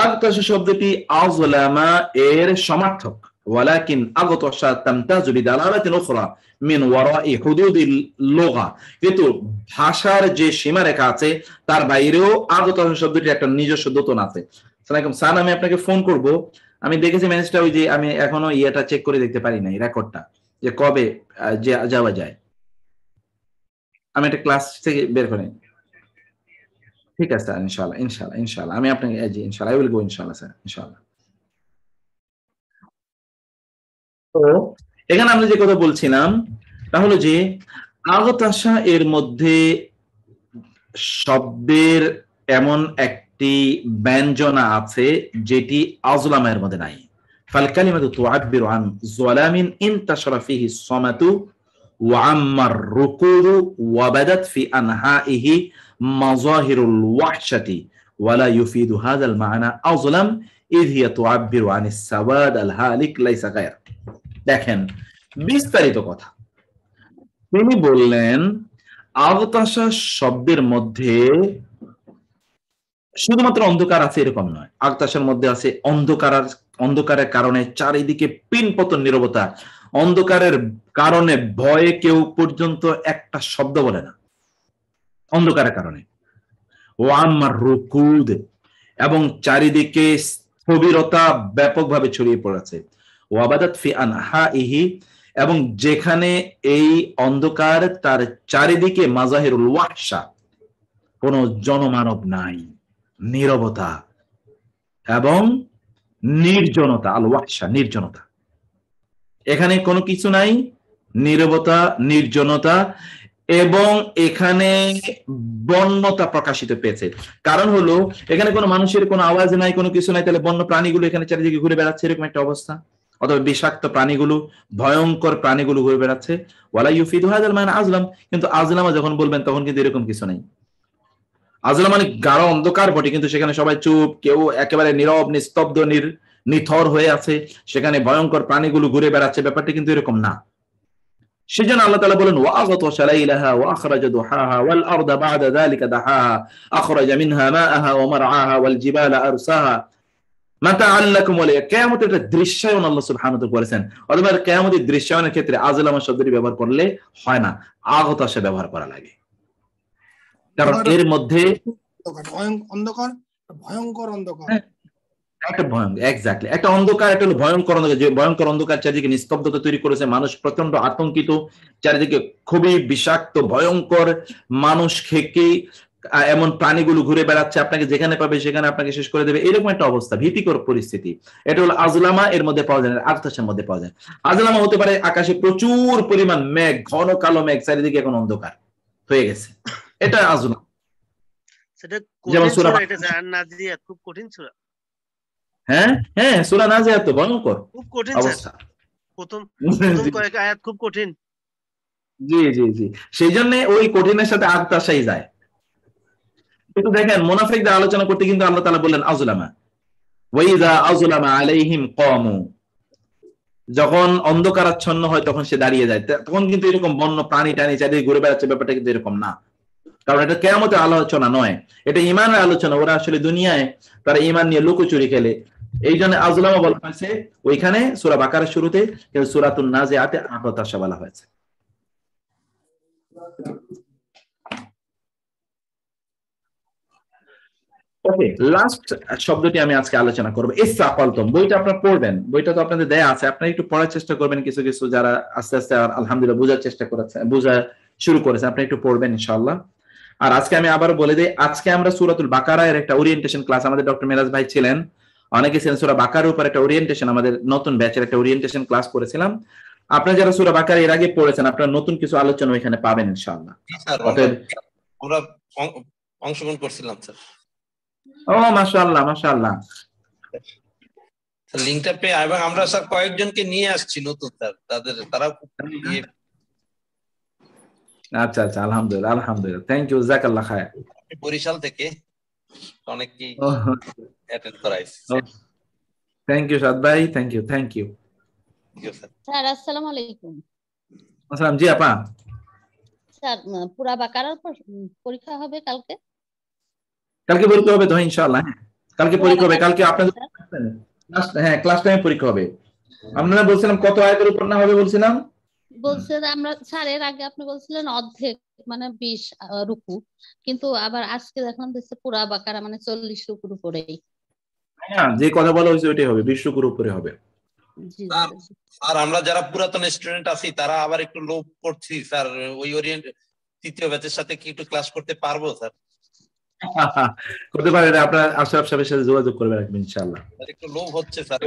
আগতাশা শব্দটি আযলামা এর সমার্থক, ওয়ালাকিন আগতাশা তামতাজু বিদালালাতিন উখরা মিন ওয়ারাই হুদুদিল লুগা, কিন্তু ভাষার যে সীমারেখা আছে তার বাইরেও আগতাশা শব্দটির একটা নিজস্ব দোতন আছে। আসসালামু স্যার, আমি আপনাকে ফোন করব, আমি দেখেছি মেসেজটা, ওই যে আমি এখনো ইয়েটা চেক করে দেখতে পারি নাই, রেকর্ডটা যে কবে যাওয়া যায়। আমি একটা ক্লাস থেকে বের করে, ঠিক আছে স্যার, ইনশাআল্লাহ আমি আপনাকে ইনশাআল্লাহ আই উইল গো ইনশাআল্লাহ স্যার, ইনশাআল্লাহ। তো এখানে আমরা যে কথা বলছিলাম তা হলো যে আগতাশা এর মধ্যে শব্দের এমন একটি ব্যঞ্জনা আছে যেটি আযলামের মধ্যে নাই। ফাল কালিমাতু তুআব্বিরু আন যালামিন ইনতাশারা ফিহি সামাতু ওয়া আম্মার রুকুদু ওয়া বাদাত ফি আনহাইহি মাযাহিরুল ওয়াহশাতি ওয়া লা ইউফিদু হাযাল মা'না আযলাম ইয হিয়া তুআব্বিরু আনিস সাওয়াদ আল হালিক লাইসা গায়র। দেখেন বিস্তারিত কথা, তিনি বললেন আগতাশা শব্দের মধ্যে শুধুমাত্র অন্ধকার আছে এরকম নয়, আগতাশার মধ্যে আছে অন্ধকারের কারণে চারিদিকে পিনপতন নীরবতা, অন্ধকারের কারণে ভয়ে কেউ পর্যন্ত একটা শব্দ বলে না অন্ধকারের কারণে। ওয়াম্মার রুকুদ, এবং চারিদিকে স্থবিরতা ব্যাপকভাবে ছড়িয়ে পড়েছে। ওয়াবাদাত ফি আনহাইহি, এবং যেখানে এই অন্ধকার তার চারিদিকে মাজাহিরুল ওয়াহশা, কোনো জনমানব নাই, নীরবতা, এবং নির্জনতা, আল ওয়াহশা, নির্জনতা। এখানে কোনো কিছু নাই, নীরবতা, নির্জনতা, এবং এখানে বন্যতা প্রকাশিত পেয়েছে। কারণ হলো এখানে কোনো মানুষের কোনো আওয়াজ নাই, কোনো কিছু নাই, তাহলে বন্য প্রাণীগুলো এখানে চারিদিকে ঘুরে বেড়াচ্ছে, এরকম একটা অবস্থা। অথবা বিষাক্ত প্রাণীগুলো, ভয়ঙ্কর প্রাণীগুলো ঘুরে বেড়াচ্ছে। ওয়ালা ইউফিদু হাযাল মা'আন আযলাম, কিন্তু আযলামা যখন বলবেন তখন কিন্তু এরকম কিছু নাই। আযলাম মানে গাঢ় অন্ধকার বটে, কিন্তু সেখানে সবাই চুপ, কেউ একেবারে নীরব, নিস্তব্ধ, নিথর হয়ে আছে, সেখানে ভয়ঙ্কর প্রাণীগুলো ঘুরে বেড়াচ্ছে, ব্যাপারটা কিন্তু এরকম না। সেজন্য আল্লাহ তাআলা বলেন ওয়াগতাশা লাইলাহা ওয়া আখরাজা দুহাহা ওয়াল আরদা বা'দা যালিকা দাহাহা আখরাজা মিনহা মা'আহা ওয়া মারআহা ওয়াল জিবালা আরসাহা মাতাআন লাকুম ওয়া লিয়া। কিয়ামতের একটা দৃশ্যায়ন আল্লাহ সুবহানাহু ওয়া তাআলা করেছেন। অথবা কিয়ামতের দৃশ্যায়নের ক্ষেত্রে আযলামা শব্দটি ব্যবহার করলে হয় না, আগতাশা ব্যবহার করা লাগে, কারণ এর মধ্যে অন্ধকার, ভয়ঙ্কর অন্ধকার, একটা ভয়ঙ্কর, এক্স্যাক্টলি একটা অন্ধকার, একটা হলো ভয়ঙ্কর অন্ধকার। যে ভয়ঙ্কর অন্ধকার চারিদিকে নিস্তব্ধতা তৈরি করেছে, মানুষ প্রচন্ড আতঙ্কিত, চারিদিকে খুবই বিষাক্ত ভয়ঙ্কর, মানুষ খেকে এমন প্রাণীগুলো ঘুরে বেড়াচ্ছে, আপনাকে যেখানে পাবে সেখানে আপনাকে শেষ করে দেবে, এরকম একটা অবস্থা, ভীতিকর পরিস্থিতি। এটা হলো আযলামা, এর মধ্যে পাওয়া যায়, আগতাশের মধ্যে পাওয়া যায়। আযলামা হতে পারে আকাশে প্রচুর পরিমাণ মেঘ, ঘন কালো মেঘ, চারিদিকে এখন অন্ধকার হয়ে গেছে, এটা আযলামা। সেটা যেমন কঠিন সূরা, সূরা, এটা নাজিয়াত খুব কঠিন সূরা। হ্যাঁ হ্যাঁ, সূরা নাজিয়াত তো ভয়ঙ্কর খুব কঠিন অবস্থা। প্রথম কয়েক আয়াত খুব কঠিন। জি জি জি, সেই জন্য ওই কঠিনের সাথে আগতাশাই যায়। কিন্তু দেখেন মুনাফিকদের আলোচনা করতে কিন্তু আল্লাহ তাআলা বললেন আযলামা, ওয়া ইযা আযলামা আলাইহিম কামু, যখন অন্ধকারাচ্ছন্ন হয় তখন সে দাঁড়িয়ে যায়, তখন কিন্তু এরকম বন্য প্রাণী টানি চারিদিকে ঘুরে বেড়াচ্ছে, ব্যাপারটা কিন্তু এরকম না। কারণ এটা কিয়ামতের আলোচনা নয়, এটা ঈমানের আলোচনা। ওরা আসলে দুনিয়ায় তারা ঈমান নিয়ে লুকোচুরি খেলে, এই জন্য আযলামা বলা হয়েছে ওইখানে সূরা বাকারার শুরুতে, কিন্তু সূরাতুন নাজিআতে আগতাশা বলা হয়েছে। ওকে, লাস্ট শব্দটি আমি আজকে আলোচনা করব, ইসসাকালতুম। বইটা আপনারা পড়বেন, বইটা তো আপনাদের দেয়া আছে, আপনারা একটু পড়ার চেষ্টা করবেন, কিছু কিছু যারা আস্তে আস্তে আলহামদুলিল্লাহ বোঝার চেষ্টা করেছেন, বোঝা শুরু করেছেন, আপনি একটু পড়বেন ইনশাআল্লাহ। আর আজকে আমি আবার বলে দিই, আজকে আমরা সূরাতুল বাকারা এর একটা ওরিয়েন্টেশন ক্লাস, আমাদের ডক্টর মেরাজ ভাই ছিলেন, অনেকে ছিলেন, সূরা বাকারার উপর একটা ওরিয়েন্টেশন, আমাদের নতুন ব্যাচের একটা ওরিয়েন্টেশন ক্লাস করেছিলাম। আপনারা যারা সূরা বাকারা এর আগে পড়েছেন, আপনারা নতুন কিছু আলোচনা এখানে পাবেন ইনশাআল্লাহ। আমরা অংশগ্রহণ করছিলাম স্যার। ও মাশাআল্লাহ মাশাআল্লাহ, লিংকটা পেয়ে, এবং আমরা স্যার কয়েকজনকে নিয়ে আসছি নতুন স্যার, তারা আচ্ছা আচ্ছা, আলহামদুলিল্লাহ আলহামদুলিল্লাহ, থ্যাংক ইউ, জাযাকাল্লাহ খায়র। বরিশাল থেকে অনেকেই অ্যাটেন্ড করাইছে। থ্যাংক ইউ সাদ ভাই, thank you thank you sir. আসসালামু আলাইকুম। আসসালাম। জি আপা, স্যার পুরা বাকারার পরীক্ষা হবে কালকে? কালকে পরীক্ষা হবে তো ইনশাআল্লাহ। হ্যাঁ কালকে পরীক্ষা হবে, কালকে আপনাদের হ্যাঁ ক্লাস টাইমে পরীক্ষা হবে। আপনারা বলছিলাম কত আয়াতের উপর না হবে বলছিলাম, বলছেন আমরা স্যার এর আগে আপনি বলছিলেন অর্ধেক মানে 20 রুকু, কিন্তু আবার আজকে দেখলাম যে পুরা বাকারা মানে 40 রুকুর উপরেই। হ্যাঁ যে কথা বলা হয়েছে ওইটাই হবে, 20 রুকুর উপরে হবে। আর আমরা যারা পুরাতন স্টুডেন্ট আছি তারা আবার একটু লোভ করছি স্যার, ওই ওরিয়েন্ট তৃতীয় ব্যাচের সাথে কি একটু ক্লাস করতে পারবো স্যার? করতে পারেন, আপনার আশরাফ সাহেবের সাথে যোগাযোগ করবে রাখবেন ইনশাআল্লাহ। একটু লোভ হচ্ছে স্যার,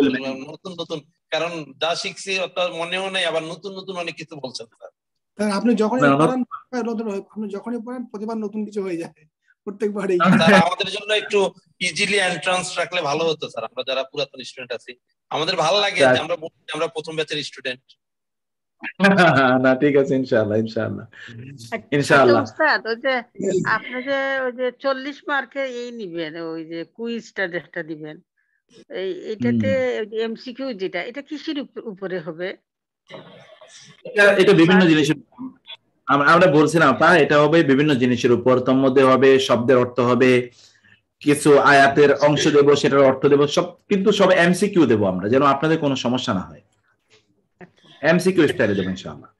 নতুন নতুন, কারণ যা শিখছি ওটা মনেও নেই, আবার নতুন নতুন অনেক কিছু বলছেন স্যার। আপনি যখনই পড়ান আপনি যখনই পড়ান প্রতিবার নতুন কিছু হয়ে যায় প্রত্যেকবারই। স্যার আমাদের জন্য একটু ইজিলি এন্ট্রান্স রাখলে ভালো হতো স্যার, আমরা যারা পুরাতন স্টুডেন্ট আছি আমাদের ভালো লাগে যে আমরা প্রথম ব্যাচের স্টুডেন্ট। না ঠিক আছে, ইনশাআল্লাহ ইনশাআল্লাহ ইনশাআল্লাহ। উস্তাদ ওই যে আপনি যে ওই যে 40 মার্কের এই নিবেন, ওই যে কুইজটা যেটা দিবেন, এটাতে এমসিকিউ যেটা, এটা কিসের উপরে হবে? এটা বিভিন্ন জিনিসের, আমরা বলছিলাম আপা, এটা হবে বিভিন্ন জিনিসের উপর, তোর মধ্যে হবে শব্দের অর্থ হবে, কিছু আয়াতের অংশ দেব, সেটার অর্থ দেব, সব কিন্তু সব এমসিকিউ দেব আমরা, যেন আপনাদের কোনো সমস্যা না হয়। এমসিকিউ স্টাইলে দেব ইনশাআল্লাহ।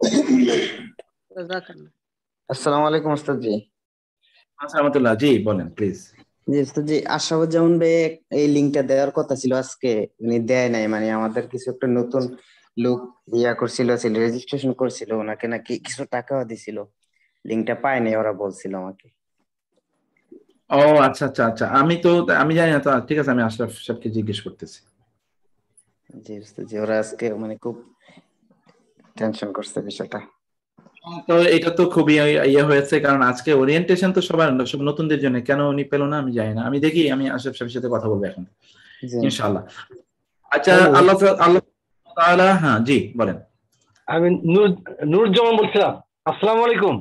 আসসালামু আলাইকুম ওস্তাদ জি। আসসালামুল্লাহ, জি বলেন প্লিজ। জি ওস্তাদ জি, আশরাফুজ্জামান ভাই এই লিংকটা দেওয়ার কথা ছিল আজকে, উনি দেয় নাই, মানে আমাদের কিছু একটা নতুন লোক করছিল, রেজিস্ট্রেশন করছিল, ওনাকে নাকি কিছু টাকাও দিছিল, লিংকটা পায় নাই ওরা বলছিল আমাকে। ও আচ্ছা আচ্ছা আচ্ছা, আমি জানি না তো, ঠিক আছে আমি আশরাফ সাহেবকে জিজ্ঞেস করতেছি। জি উস্তাদ জি, ওরা আজকে মানে খুব টেনশন করছে বিষয়টা। তো এটা তো খুবই ইয়ে হয়েছে, কারণ আজকে ওরিয়েন্টেশন তো সবার সব নতুনদের জন্য, কেন উনি পেলো না আমি জানি না। আমি দেখি, আমি আশরাফ সাহেবের সাথে কথা বলবো এখন জি ইনশাআল্লাহ। আচ্ছা, আল্লাহ আল্লাহ তাআলা, হ্যাঁ জি বলেন। আমি নুরুজ্জামান বলছিলাম। আসসালামু আলাইকুম।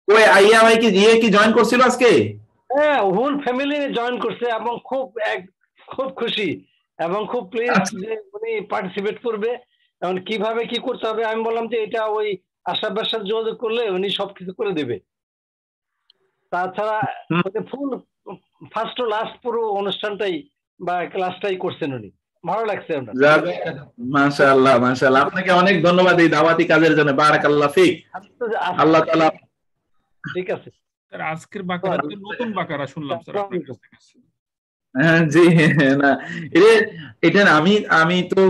ওই আইয়া ভাই কি ইয়ে কি জয়েন করছিল আজকে? হ্যাঁ, হোল ফ্যামিলি জয়েন করছে এবং খুব খুশি এবং খুব প্লিজ যে উনি পার্টিসিপেট করবে। এখন কিভাবে কি করতে হবে আমি বললাম যে এটা ওই আশরাফের সাথে যোগাযোগ করলে উনি সবকিছু করে দেবে। তাছাড়া ফুল ফার্স্ট টু লাস্ট পুরো অনুষ্ঠানটাই বা ক্লাসটাই করছেন উনি, ভালো লাগছে আপনার। মাশাআল্লাহ মাশাআল্লাহ, আপনাকে অনেক ধন্যবাদ এই দাওয়াতি কাজের জন্য। বারাকাল্লাহ ফিক। আল্লাহ তাআলা। ঠিক আছে স্যার, আজকের বাকারা তো নতুন বাকারা শুনলাম স্যার আপনার কাছ থেকে। হ্যাঁ জি, না এটা আমি তো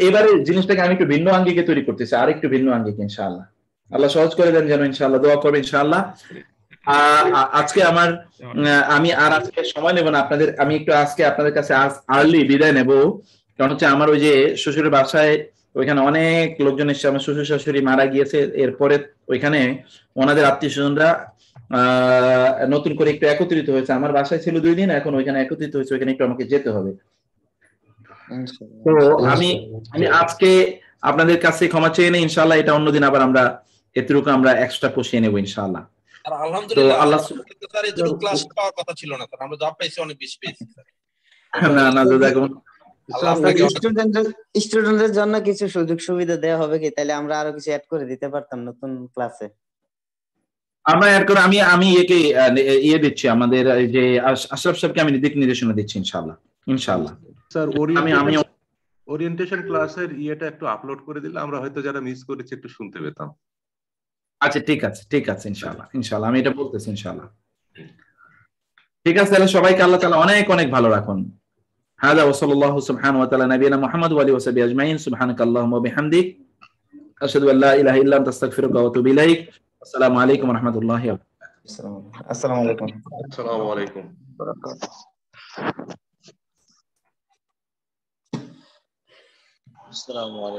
এবারে জিনিসটাকে আমি একটু ভিন্ন আঙ্গিকে তৈরি করতেছি, আর একটু ভিন্ন আঙ্গিকে ইনশাআল্লাহ। আল্লাহ সহজ করে দেন যেন, ইনশাআল্লাহ দোয়া করবেন ইনশাআল্লাহ। আজকে আমি আর আজকে সময় নেব না আপনাদের, আমি একটু আজকে আপনাদের কাছে আর্লি বিদায় নেব। কারণ হচ্ছে আমার ওই যে শ্বশুরের বাসায় ওইখানে অনেক লোকজন এসেছে, আমার শ্বশুর শাশুড়ি মারা গিয়েছে, এরপরে ওইখানে ওনাদের আত্মীয় স্বজনরা নতুন করে একটু একত্রিত হয়েছে। আমার বাসায় ছিল 2 দিন, এখন ওইখানে একত্রিত হয়েছে, ওইখানে একটু আমাকে যেতে হবে। তো আমি আজকে আপনাদের কাছে ক্ষমা চেয়ে নেই ইনশাআল্লাহ। এটা অন্যদিন আবার আমরা এতটুকু আমরা এক্সট্রা পুষিয়ে নেব ইনশাআল্লাহ। আর আলহামদুলিল্লাহ স্যার এতটুকু ক্লাস পাওয়ার কথা ছিল না স্যার, আমরা যা পাইছি অনেক বেশি পেয়েছি স্যার। না না স্টুডেন্টদের জন্য কিছু সুযোগ সুবিধা দেওয়া হবে কি, তাহলে আমরা আরো কিছু অ্যাড করে দিতে পারতাম নতুন ক্লাসে। আমরা অ্যাড করে আমি একে দিচ্ছি, আমাদের যে আশরাফ সাহেবকে আমি দিক নির্দেশনা দিচ্ছি ইনশাআল্লাহ ইনশাআল্লাহ। স্যার ওরিয়েন্টেশন ক্লাসের ইয়েটা একটু আপলোড করে দিলে আমরা হয়তো যারা মিস করেছি একটু শুনতে পেতাম। আচ্ছা ঠিক আছে ইনশাআল্লাহ ইনশাআল্লাহ, আমি এটা বলতেছি ইনশাআল্লাহ। ঠিক আছে, তাহলে সবাইকে আল্লাহ তাআলা অনেক অনেক ভালো রাখুন। হাদা ওয়া সাল্লাল্লাহু সুবহানাহু ওয়া তাআলা নবিয়ানা মুহাম্মদ ওয়া আলিহি ওয়া সাহবিহি আজমাইন। সুবহানাকাল্লাহুম্মা ওয়া বিহামদিক আশহাদু আল্লা ইলাহা ইল্লা আনতা আস্তাগফিরুকা ওয়া আতুবু ইলাইক। আসসালামু আলাইকুম ওয়া রাহমাতুল্লাহি ওয়া বারাকাতুহু। আসসালামু আলাইকুম। আসসালামু আলাইকুম। আসসালামু আলাইকুম।